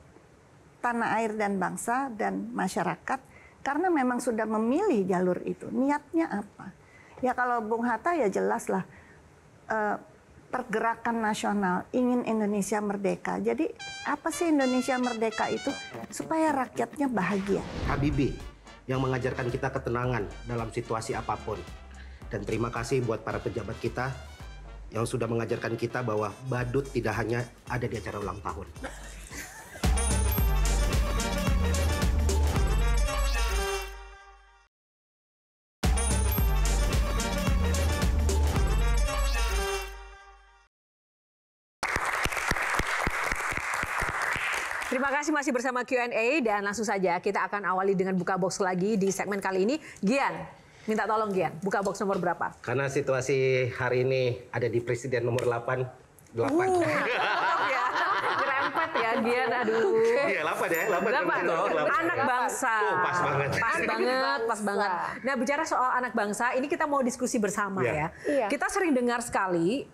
tanah air dan bangsa dan masyarakat, karena memang sudah memilih jalur itu. Niatnya apa? Ya kalau Bung Hatta ya jelas lah, pergerakan nasional ingin Indonesia merdeka. Jadi apa sih Indonesia merdeka itu? Supaya rakyatnya bahagia. Habibie yang mengajarkan kita ketenangan dalam situasi apapun. Dan terima kasih buat para pejabat kita yang sudah mengajarkan kita bahwa badut tidak hanya ada di acara ulang tahun. Terima kasih masih bersama Q&A dan langsung saja kita akan awali dengan buka box lagi di segmen kali ini. Gian, minta tolong Gian, buka box nomor berapa? Karena situasi hari ini ada di presiden nomor 8. Ya, nyerempet ya Gian, aduh. Iya, 8 ya, 8. Anak bangsa. Pas banget. Pas banget. Nah, bicara soal anak bangsa, ini kita mau diskusi bersama ya. Kita sering dengar sekali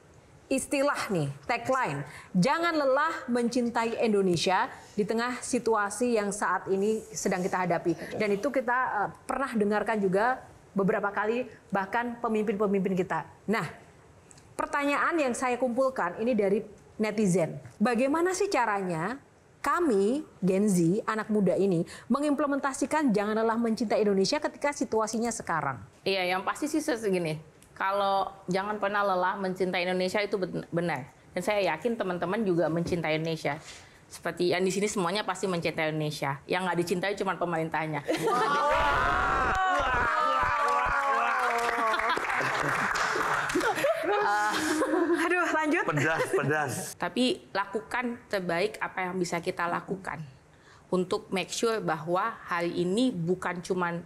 istilah nih, tagline, jangan lelah mencintai Indonesia di tengah situasi yang saat ini sedang kita hadapi. Dan itu kita pernah dengarkan juga beberapa kali, bahkan pemimpin-pemimpin kita. Nah, pertanyaan yang saya kumpulkan ini dari netizen. Bagaimana sih caranya kami, Gen Z, anak muda ini, mengimplementasikan jangan lelah mencintai Indonesia ketika situasinya sekarang? Iya, yang pasti sih segini. Kalau jangan pernah lelah mencintai Indonesia itu benar. Dan saya yakin teman-teman juga mencintai Indonesia. Seperti yang di sini semuanya pasti mencintai Indonesia. Yang nggak dicintai cuma pemerintahnya. Aduh, lanjut. Pedas. Tapi lakukan terbaik apa yang bisa kita lakukan. Untuk make sure bahwa hari ini bukan cuman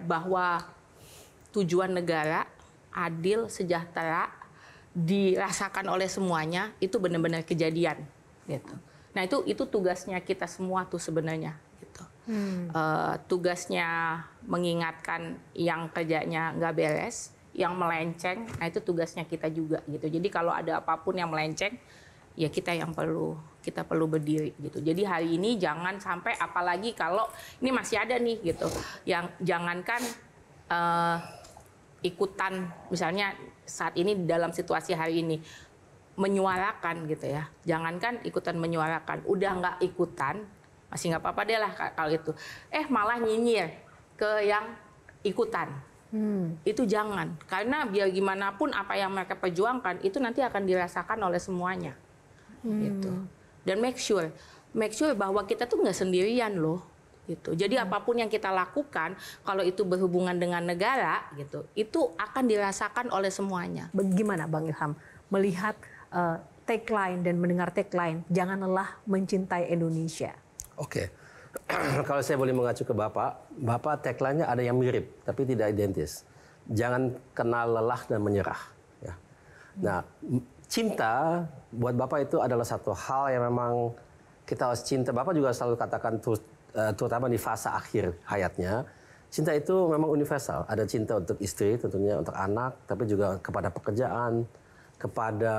bahwa tujuan negara adil, sejahtera, dirasakan oleh semuanya, itu benar-benar kejadian. Gitu. Nah itu tugasnya kita semua tuh sebenarnya. Gitu. Tugasnya mengingatkan yang kerjanya nggak beres, yang melenceng, nah itu tugasnya kita juga. Gitu. Jadi kalau ada apapun yang melenceng, ya kita perlu berdiri. Gitu. Jadi hari ini jangan sampai, apalagi kalau ini masih ada nih, gitu, yang jangankan ikutan, misalnya saat ini dalam situasi hari ini menyuarakan gitu ya, jangankan ikutan menyuarakan, udah nggak ikutan masih nggak apa-apa deh lah kalau itu. Malah nyinyir ke yang ikutan. Itu jangan, karena biar gimana pun apa yang mereka perjuangkan itu nanti akan dirasakan oleh semuanya. Gitu. Dan make sure bahwa kita tuh nggak sendirian loh. Gitu. Jadi apapun yang kita lakukan, kalau itu berhubungan dengan negara, gitu, itu akan dirasakan oleh semuanya. Bagaimana Bang Ilham melihat tagline dan mendengar tagline, jangan lelah mencintai Indonesia? Oke. Kalau saya boleh mengacu ke Bapak tagline-nya ada yang mirip, tapi tidak identis. Jangan kenal lelah dan menyerah. Ya. Nah, cinta buat Bapak itu adalah satu hal yang memang kita harus cinta. Bapak juga selalu katakan, terutama di fase akhir hayatnya, cinta itu memang universal. Ada cinta untuk istri, tentunya untuk anak, tapi juga kepada pekerjaan, kepada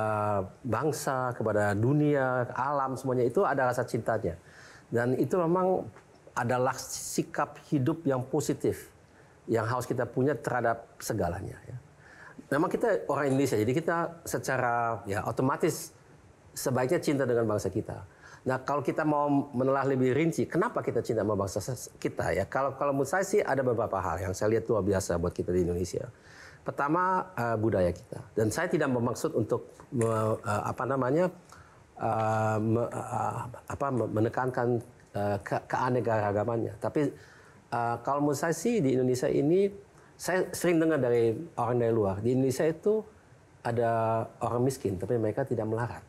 bangsa, kepada dunia, alam, semuanya itu ada rasa cintanya. Dan itu memang adalah sikap hidup yang positif yang harus kita punya terhadap segalanya. Ya. Memang kita orang Indonesia, jadi kita secara otomatis sebaiknya cinta dengan bangsa kita. Nah, kalau kita mau menelah lebih rinci, kenapa kita cinta sama bangsa kita ya? Kalau menurut saya sih ada beberapa hal yang saya lihat luar biasa buat kita di Indonesia. Pertama, budaya kita. Dan saya tidak bermaksud untuk menekankan keanekaragamannya. Tapi kalau menurut saya sih di Indonesia ini, saya sering dengar dari orang dari luar, di Indonesia itu ada orang miskin, tapi mereka tidak melarat.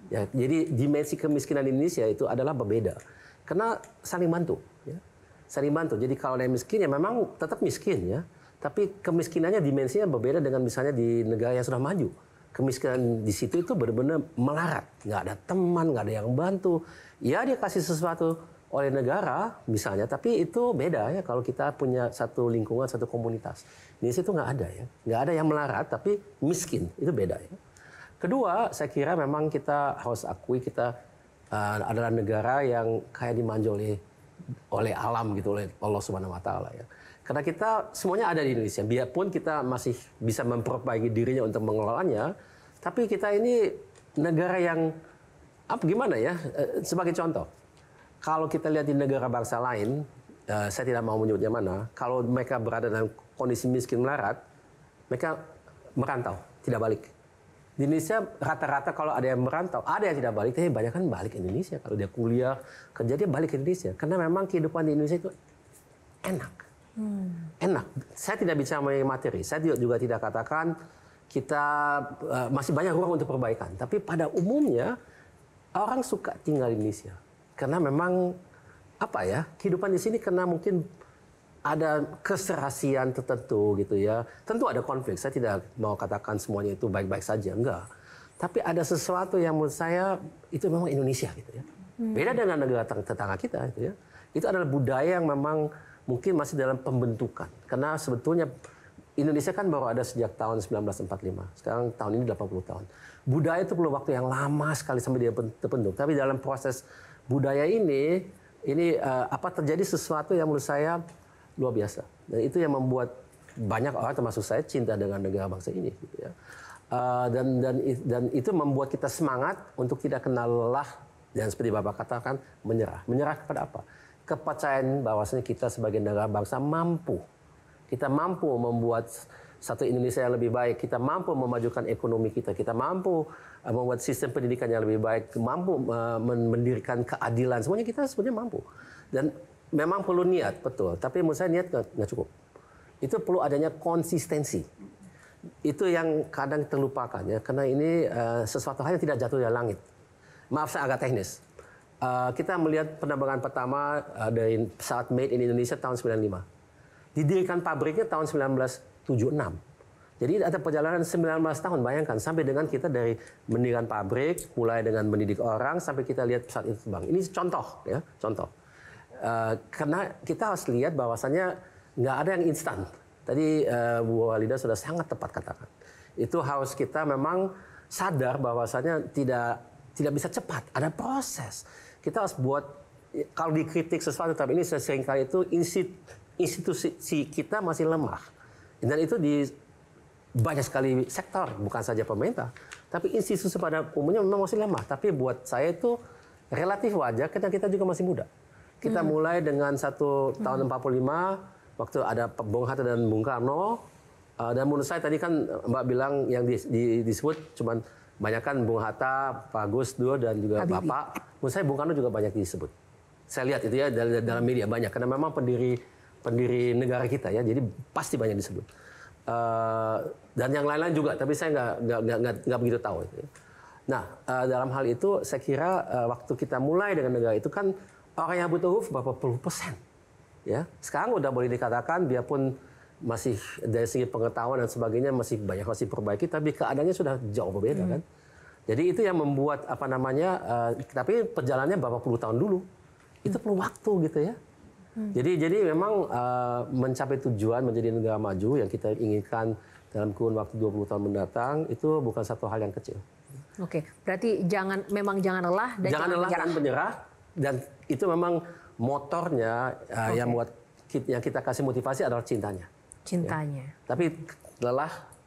Ya, jadi dimensi kemiskinan di Indonesia itu adalah berbeda. Karena saling bantu. Ya. Saling bantu. Jadi kalau ada yang miskin, ya memang tetap miskin. Ya. Tapi kemiskinannya dimensinya berbeda dengan misalnya di negara yang sudah maju. Kemiskinan di situ itu benar-benar melarat, nggak ada teman, nggak ada yang bantu. Ya dia kasih sesuatu oleh negara misalnya, tapi itu beda ya kalau kita punya satu lingkungan, satu komunitas. Di situ nggak ada ya, nggak ada yang melarat tapi miskin, itu beda ya. Kedua, saya kira memang kita harus akui kita adalah negara yang kayak dimanjoli oleh alam gitu, oleh Allah Subhanahu Wa Taala ya. Karena kita semuanya ada di Indonesia, biarpun kita masih bisa memperbaiki dirinya untuk mengelolanya, tapi kita ini negara yang gimana ya? Sebagai contoh, kalau kita lihat di negara bangsa lain, saya tidak mau menyebutnya mana, kalau mereka berada dalam kondisi miskin melarat, mereka merantau, tidak balik. Di Indonesia rata-rata kalau ada yang merantau, ada yang tidak balik, tapi banyak kan balik ke Indonesia. Kalau dia kuliah, kerja dia balik ke Indonesia, karena memang kehidupan di Indonesia itu enak. Enak. Saya tidak bicara mengenai materi. Saya juga tidak katakan kita masih banyak ruang untuk perbaikan. Tapi pada umumnya orang suka tinggal di Indonesia karena memang kehidupan di sini karena mungkin ada keserasian tertentu gitu ya. Tentu ada konflik. Saya tidak mau katakan semuanya itu baik-baik saja, enggak. Tapi ada sesuatu yang menurut saya itu memang Indonesia gitu ya. Beda dengan negara tetangga kita gitu ya. Itu adalah budaya yang memang mungkin masih dalam pembentukan. Karena sebetulnya Indonesia kan baru ada sejak tahun 1945. Sekarang tahun ini 80 tahun. Budaya itu perlu waktu yang lama sekali sampai dia terbentuk. Tapi dalam proses budaya ini terjadi sesuatu yang menurut saya luar biasa. Dan itu yang membuat banyak orang termasuk saya cinta dengan negara bangsa ini. Gitu ya. Dan itu membuat kita semangat untuk tidak kenal lelah. Dan seperti Bapak katakan, menyerah. Menyerah kepada apa? Kepercayaan bahwasanya kita sebagai negara bangsa mampu. Kita mampu membuat satu Indonesia yang lebih baik. Kita mampu memajukan ekonomi kita. Kita mampu membuat sistem pendidikan yang lebih baik. Mampu mendirikan keadilan. Semuanya kita sebenarnya mampu. Dan memang perlu niat, betul. Tapi menurut saya niat nggak cukup. Itu perlu adanya konsistensi. Itu yang kadang terlupakan ya. Karena ini sesuatu hal yang tidak jatuh dari langit. Maaf saya agak teknis. Kita melihat penerbangan pertama dari pesawat made in Indonesia tahun 95. Didirikan pabriknya tahun 1976. Jadi ada perjalanan 19 tahun, bayangkan. Sampai dengan kita dari mendirikan pabrik, mulai dengan mendidik orang, sampai kita lihat pesawat itu terbang. Ini contoh, ya, contoh. Karena kita harus lihat bahwasannya nggak ada yang instan. Tadi Bu Walida sudah sangat tepat katakan. Itu harus kita memang sadar bahwasannya tidak bisa cepat, ada proses. Kita harus buat, kalau dikritik sesuatu, tapi ini seringkali itu institusi kita masih lemah. Dan itu di banyak sekali sektor, bukan saja pemerintah. Tapi institusi pada umumnya memang masih lemah. Tapi buat saya itu relatif wajar karena kita juga masih muda. Kita mulai dengan tahun 45 waktu ada Bung Hatta dan Bung Karno. Dan menurut saya tadi kan Mbak bilang yang disebut cuman banyakkan Bung Hatta, Pak Gus Dur dan juga Habibie. Bapak. Menurut saya Bung Karno juga banyak disebut. Saya lihat itu ya dalam media banyak karena memang pendiri negara kita ya, jadi pasti banyak disebut. Dan yang lain-lain juga, tapi saya nggak begitu tahu. Nah, dalam hal itu saya kira waktu kita mulai dengan negara itu kan orang yang butuh huruf berapa puluh persen. Ya, sekarang udah boleh dikatakan biarpun masih dari segi pengetahuan dan sebagainya masih banyak masih perbaiki, tapi keadaannya sudah jauh berbeda kan. Jadi itu yang membuat tapi perjalanannya berapa puluh tahun dulu. Itu perlu waktu gitu ya. Jadi memang mencapai tujuan menjadi negara maju yang kita inginkan dalam kurun waktu 20 tahun mendatang itu bukan satu hal yang kecil. Oke, berarti jangan lelah dan jangan menyerah, dan itu memang motornya yang kita kasih motivasi adalah cintanya. Ya. Tapi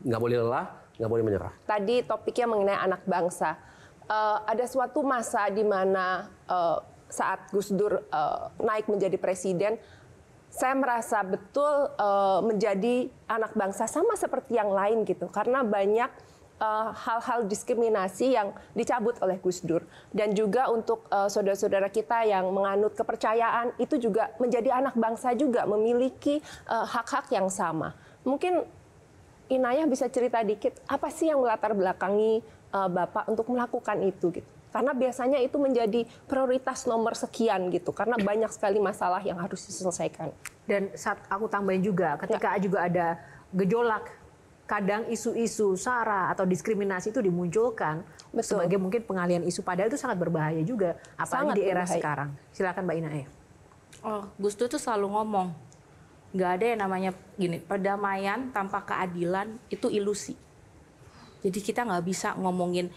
nggak boleh lelah, nggak boleh menyerah. Tadi topiknya mengenai anak bangsa. Ada suatu masa di mana saat Gus Dur naik menjadi presiden, saya merasa betul menjadi anak bangsa sama seperti yang lain gitu, karena banyak hal-hal diskriminasi yang dicabut oleh Gus Dur, dan juga untuk saudara-saudara kita yang menganut kepercayaan itu juga menjadi anak bangsa juga, memiliki hak-hak yang sama. Mungkin Inayah bisa cerita dikit apa sih yang melatar belakangi Bapak untuk melakukan itu gitu. Karena biasanya itu menjadi prioritas nomor sekian gitu, karena banyak sekali masalah yang harus diselesaikan. Dan saat aku tambahin juga, ketika juga ada gejolak, kadang isu-isu SARA atau diskriminasi itu dimunculkan sebagai mungkin pengalihan isu, padahal itu sangat berbahaya juga, apalagi di era sekarang. Silakan Mbak Inayah. Gus Dur tuh selalu ngomong, nggak ada yang namanya gini, perdamaian tanpa keadilan itu ilusi. Jadi kita nggak bisa ngomongin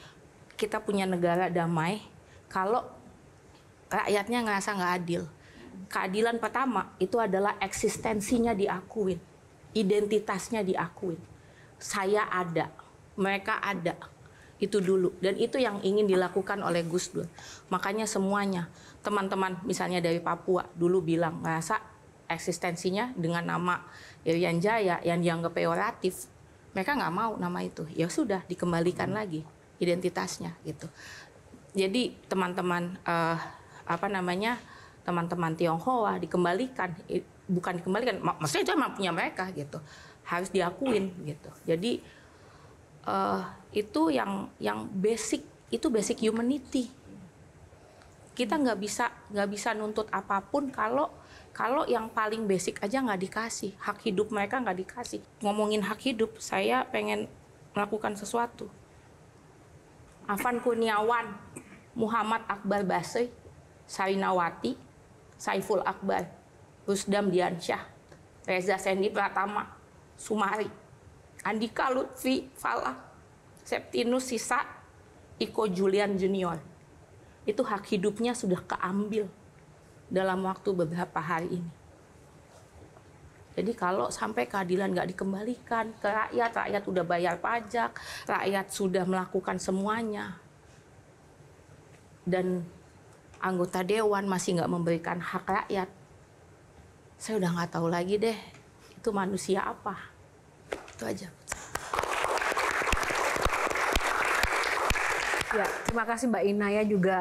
kita punya negara damai kalau rakyatnya ngerasa nggak adil. Keadilan pertama itu adalah eksistensinya diakuin, identitasnya diakuin. Saya ada, mereka ada, itu dulu. Dan itu yang ingin dilakukan oleh Gus Dur. Makanya semuanya, teman-teman misalnya dari Papua dulu bilang ngerasa eksistensinya dengan nama Irian Jaya yang dianggap peyoratif. Mereka nggak mau nama itu. Ya sudah, dikembalikan lagi identitasnya gitu. Jadi teman-teman teman-teman Tionghoa dikembalikan, bukan dikembalikan, maksudnya itu emang punya mereka gitu, harus diakuin gitu. Jadi itu yang basic, itu basic humanity. Kita nggak bisa nuntut apapun kalau yang paling basic aja nggak dikasih, hak hidup mereka nggak dikasih. Ngomongin hak hidup, saya pengen melakukan sesuatu. Afan Kurniawan, Muhammad Akbar Basri, Sarinawati, Saiful Akbar, Rusdam Diansyah, Reza Sendi Pratama, Sumari, Andika Lutfi Falah, Septinus Sisa, Iko Julian Junior. Itu hak hidupnya sudah keambil dalam waktu beberapa hari ini. Jadi kalau sampai keadilan nggak dikembalikan ke rakyat udah bayar pajak, rakyat sudah melakukan semuanya, dan anggota dewan masih nggak memberikan hak rakyat, saya udah nggak tahu lagi deh itu manusia apa. Itu aja. Ya, terima kasih Mbak Inayah juga.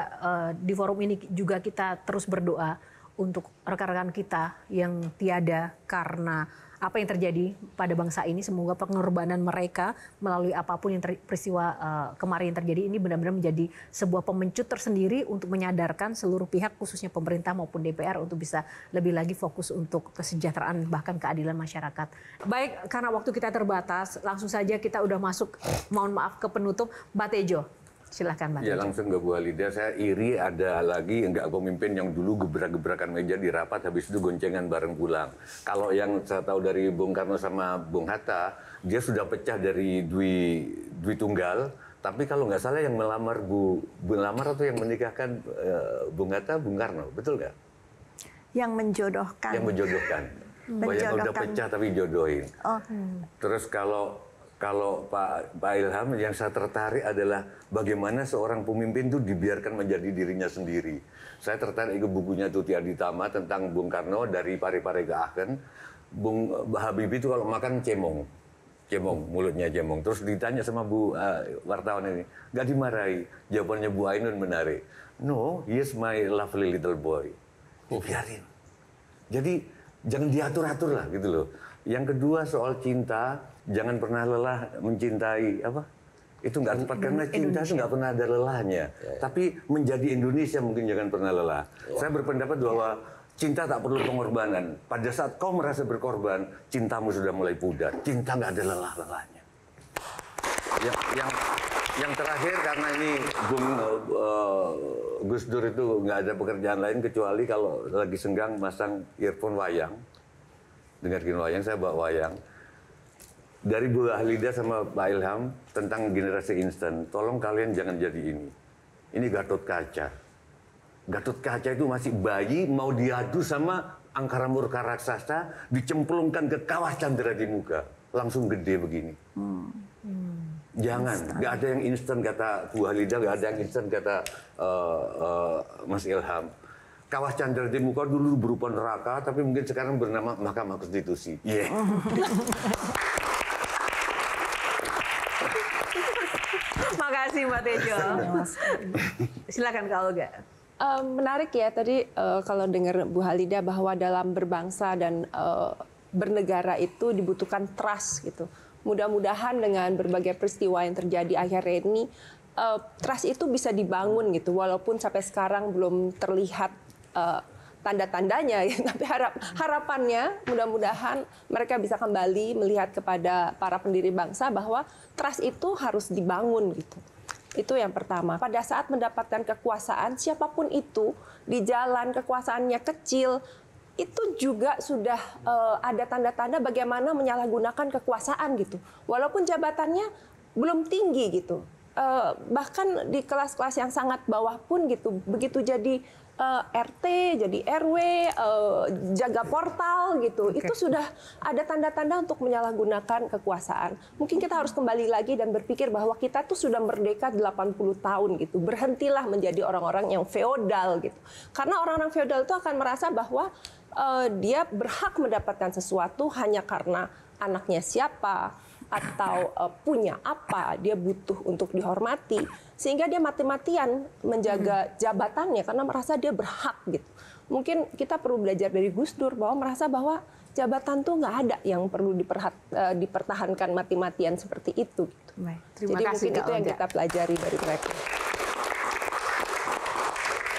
Di forum ini juga kita terus berdoa untuk rekan-rekan kita yang tiada karena apa yang terjadi pada bangsa ini. Semoga pengorbanan mereka melalui apapun yang peristiwa kemarin yang terjadi ini benar-benar menjadi sebuah pemencut tersendiri untuk menyadarkan seluruh pihak, khususnya pemerintah maupun DPR, untuk bisa lebih lagi fokus untuk kesejahteraan bahkan keadilan masyarakat. Baik, karena waktu kita terbatas, langsung saja kita udah masuk, mohon maaf, ke penutup. Mbak Tejo, silahkan Mbak. Ya langsung ke Bu Halida, saya iri ada lagi enggak pemimpin yang dulu gebrak-gebrakan meja di rapat, habis itu goncengan bareng pulang. Kalau yang saya tahu dari Bung Karno sama Bung Hatta, dia sudah pecah dari Dwi Tunggal, tapi kalau nggak salah yang melamar atau yang menikahkan Bung Hatta, Bung Karno, betul nggak? Yang menjodohkan. Yang menjodohkan. Banyak udah pecah tapi jodohin. Terus kalau Kalau Pak Ilham yang saya tertarik adalah bagaimana seorang pemimpin itu dibiarkan menjadi dirinya sendiri. Saya tertarik ke bukunya Tuti Aditama tentang Bung Karno dari Pare-Pare ke Aachen. Bung Habibie itu kalau makan cemong, mulutnya cemong. Terus ditanya sama Bu wartawan ini, nggak dimarahi. Jawabannya Bu Ainun menarik. No, he is my lovely little boy. Biarin. Jadi jangan diatur-atur lah gitu loh. Yang kedua soal cinta, jangan pernah lelah mencintai apa? Itu nggak tepat karena cinta itu nggak pernah ada lelahnya. Tapi menjadi Indonesia mungkin jangan pernah lelah. Saya berpendapat bahwa cinta tak perlu pengorbanan. Pada saat kau merasa berkorban, cintamu sudah mulai pudar. Cinta nggak ada lelah-lelahnya. Yang terakhir karena ini Bung Gus Dur itu nggak ada pekerjaan lain kecuali kalau lagi senggang masang earphone wayang. Dengarkan wayang, saya bawa wayang. Dari Bu Halida sama Pak Ilham tentang generasi instan, tolong kalian jangan jadi ini. Ini Gatot Kaca. Gatot Kaca itu masih bayi, mau diadu sama Angkara Murka raksasa, dicemplungkan ke kawah Candra di muka. Langsung gede begini. Jangan, nggak ada yang instan kata Bu Halida, nggak ada yang instan kata Mas Ilham. Kawah Candra di muka dulu berupa neraka, tapi mungkin sekarang bernama Mahkamah Konstitusi. Iya. Yeah. Makasih Mbak Tejo. Silakan Kak Olga. Menarik ya tadi kalau dengar Bu Halida bahwa dalam berbangsa dan bernegara itu dibutuhkan trust gitu. Mudah-mudahan dengan berbagai peristiwa yang terjadi akhir-akhir ini, trust itu bisa dibangun gitu. Walaupun sampai sekarang belum terlihat tanda-tandanya, ya. Tapi harapannya mudah-mudahan mereka bisa kembali melihat kepada para pendiri bangsa bahwa trust itu harus dibangun gitu. Itu yang pertama. Pada saat mendapatkan kekuasaan, siapapun itu di jalan kekuasaannya kecil, itu juga sudah ada tanda-tanda bagaimana menyalahgunakan kekuasaan gitu. Walaupun jabatannya belum tinggi gitu. Bahkan di kelas-kelas yang sangat bawah pun gitu, begitu jadi RT, jadi RW, jaga portal gitu. Itu sudah ada tanda-tanda untuk menyalahgunakan kekuasaan. Mungkin kita harus kembali lagi dan berpikir bahwa kita tuh sudah merdeka 80 tahun gitu. Berhentilah menjadi orang-orang yang feodal gitu. Karena orang-orang feodal itu akan merasa bahwa dia berhak mendapatkan sesuatu hanya karena anaknya siapa atau punya apa, dia butuh untuk dihormati, sehingga dia mati-matian menjaga jabatannya karena merasa dia berhak gitu. Mungkin kita perlu belajar dari Gus Dur bahwa merasa bahwa jabatan tuh nggak ada yang perlu dipertahankan mati-matian seperti itu. Gitu. Baik, terima Jadi kasih, mungkin itu yang kita pelajari dari mereka.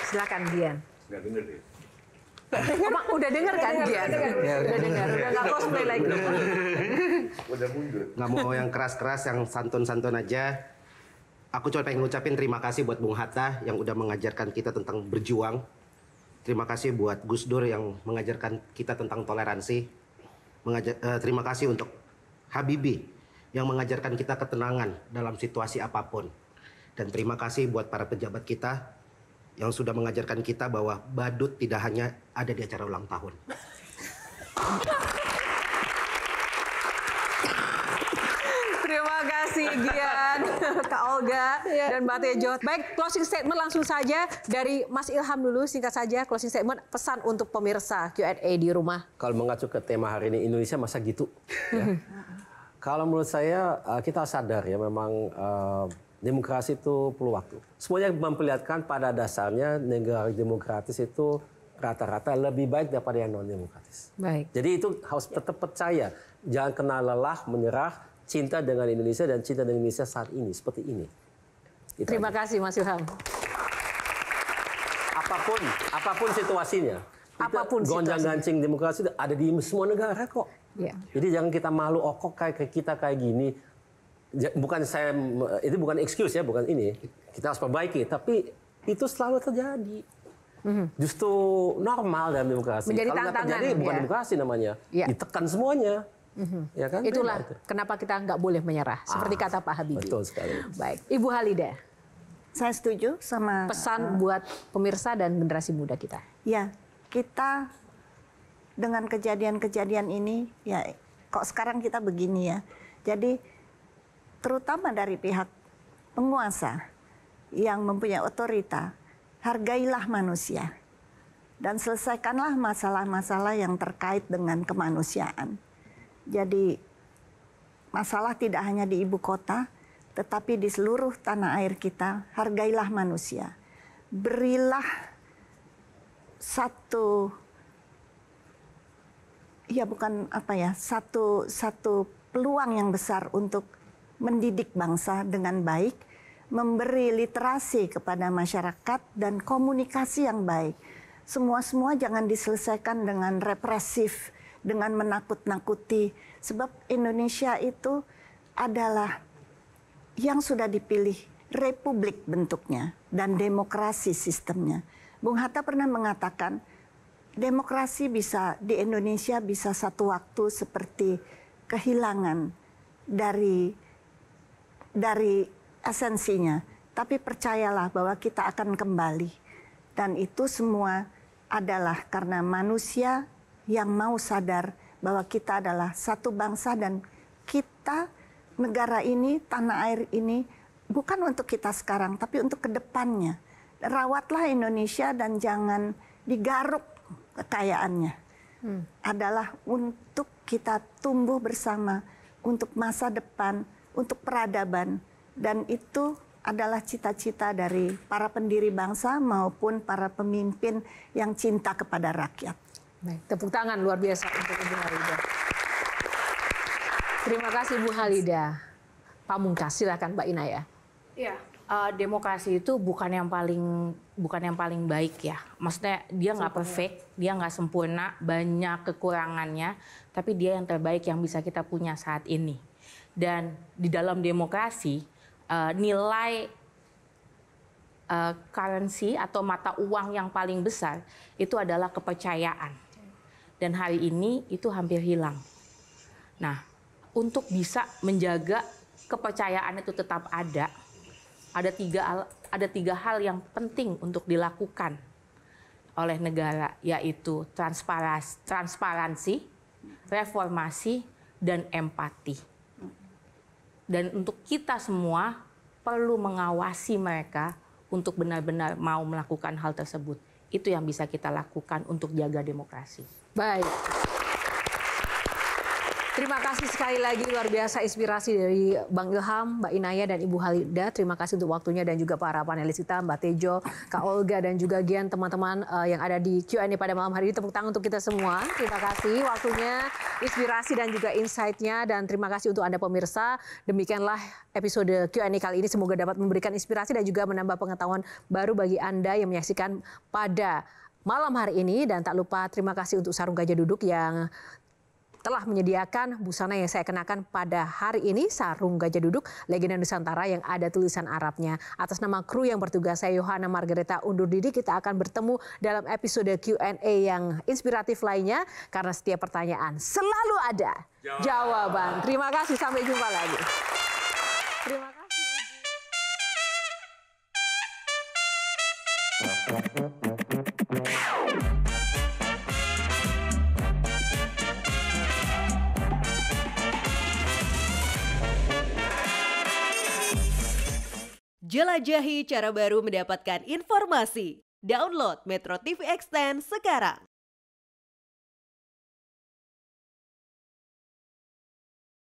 Silakan Dian. Nggak denger deh. Udah dengar kan Dian? Udah dengar, udah nggak cosplay lagi. Udah mundur. Nggak mau yang keras-keras, yang santun-santun aja. Aku cuma pengen ngucapin terima kasih buat Bung Hatta yang udah mengajarkan kita tentang berjuang. Terima kasih buat Gus Dur yang mengajarkan kita tentang toleransi. Terima kasih untuk Habibie yang mengajarkan kita ketenangan dalam situasi apapun. Dan terima kasih buat para pejabat kita yang sudah mengajarkan kita bahwa badut tidak hanya ada di acara ulang tahun. Terima kasih Gian, Kak Olga, dan Mbak Tejo. Baik, closing statement langsung saja dari Mas Ilham dulu, singkat saja closing statement, pesan untuk pemirsa Q&A di rumah. Kalau mengacu ke tema hari ini, Indonesia masa gitu. Ya. Kalau menurut saya, kita sadar ya memang demokrasi itu perlu waktu. Semuanya memperlihatkan pada dasarnya negara demokratis itu rata-rata lebih baik daripada yang non-demokratis. Baik. Jadi itu harus tetap percaya. Jangan kena lelah, menyerah, cinta dengan Indonesia dan cinta dengan Indonesia saat ini. Seperti ini. Itu terima aja. kasih Mas Ilham. Apapun situasinya. Apapun gonjang-gancing demokrasi ada di semua negara kok. Ya. Jadi jangan kita malu kok kayak kita kayak gini. Bukan saya, itu bukan excuse ya, bukan ini. Kita harus perbaiki, tapi itu selalu terjadi. Justru normal dalam demokrasi. Menjadi kalau nggak terjadi, bukan demokrasi namanya. Ya. Ditekan semuanya. Ya kan? Itulah kenapa kita nggak boleh menyerah. Seperti kata Pak Habibie. Betul sekali. Baik, Ibu Halida. Saya setuju sama pesan buat pemirsa dan generasi muda kita. Ya, kita dengan kejadian-kejadian ini, ya kok sekarang kita begini ya. Jadi terutama dari pihak penguasa yang mempunyai otorita, hargailah manusia dan selesaikanlah masalah-masalah yang terkait dengan kemanusiaan. Jadi masalah tidak hanya di ibu kota, tetapi di seluruh tanah air kita, hargailah manusia. Berilah satu peluang yang besar untuk mendidik bangsa dengan baik, memberi literasi kepada masyarakat dan komunikasi yang baik. Semua jangan diselesaikan dengan represif, dengan menakut-nakuti. Sebab Indonesia itu adalah yang sudah dipilih republik bentuknya dan demokrasi sistemnya. Bung Hatta pernah mengatakan, demokrasi bisa di Indonesia bisa satu waktu seperti kehilangan dari esensinya. Tapi percayalah bahwa kita akan kembali. Dan itu semua adalah karena manusia yang mau sadar bahwa kita adalah satu bangsa dan kita, negara ini, tanah air ini, bukan untuk kita sekarang, tapi untuk kedepannya. Rawatlah Indonesia dan jangan digaruk kekayaannya. Adalah untuk kita tumbuh bersama, untuk masa depan, untuk peradaban. Dan itu adalah cita-cita dari para pendiri bangsa maupun para pemimpin yang cinta kepada rakyat. Baik, tepuk tangan luar biasa untuk Ibu Halida. Terima kasih Ibu Halida. Pamungkas, silakan Mbak Inaya. Ya, demokrasi itu bukan yang paling baik ya. Maksudnya dia nggak perfect, dia nggak sempurna, banyak kekurangannya, tapi dia yang terbaik yang bisa kita punya saat ini. Dan di dalam demokrasi nilai currency atau mata uang yang paling besar itu adalah kepercayaan. Dan hari ini itu hampir hilang. Nah, untuk bisa menjaga kepercayaan itu tetap ada tiga hal yang penting untuk dilakukan oleh negara, yaitu transparansi, reformasi, dan empati. Dan untuk kita semua perlu mengawasi mereka untuk benar-benar mau melakukan hal tersebut. Itu yang bisa kita lakukan untuk jaga demokrasi. Baik. Terima kasih sekali lagi, luar biasa inspirasi dari Bang Ilham, Mbak Inaya, dan Ibu Halida. Terima kasih untuk waktunya dan juga para panelis kita, Mbak Tejo, Kak Olga, dan juga Gian, teman-teman yang ada di Q&A pada malam hari ini. Tepuk tangan untuk kita semua. Terima kasih waktunya, inspirasi dan juga insight-nya. Dan terima kasih untuk Anda pemirsa. Demikianlah episode Q&A kali ini. Semoga dapat memberikan inspirasi dan juga menambah pengetahuan baru bagi Anda yang menyaksikan pada malam hari ini. Dan tak lupa terima kasih untuk Sarung Gajah Duduk yang telah menyediakan busana yang saya kenakan pada hari ini, Sarung Gajah Duduk Legenda Nusantara yang ada tulisan Arabnya. Atas nama kru yang bertugas, saya Yohana Margareta undur diri. Kita akan bertemu dalam episode Q&A yang inspiratif lainnya, karena setiap pertanyaan selalu ada jawaban. Terima kasih, sampai jumpa lagi. Terima kasih. Jelajahi cara baru mendapatkan informasi. Download Metro TV Extend sekarang.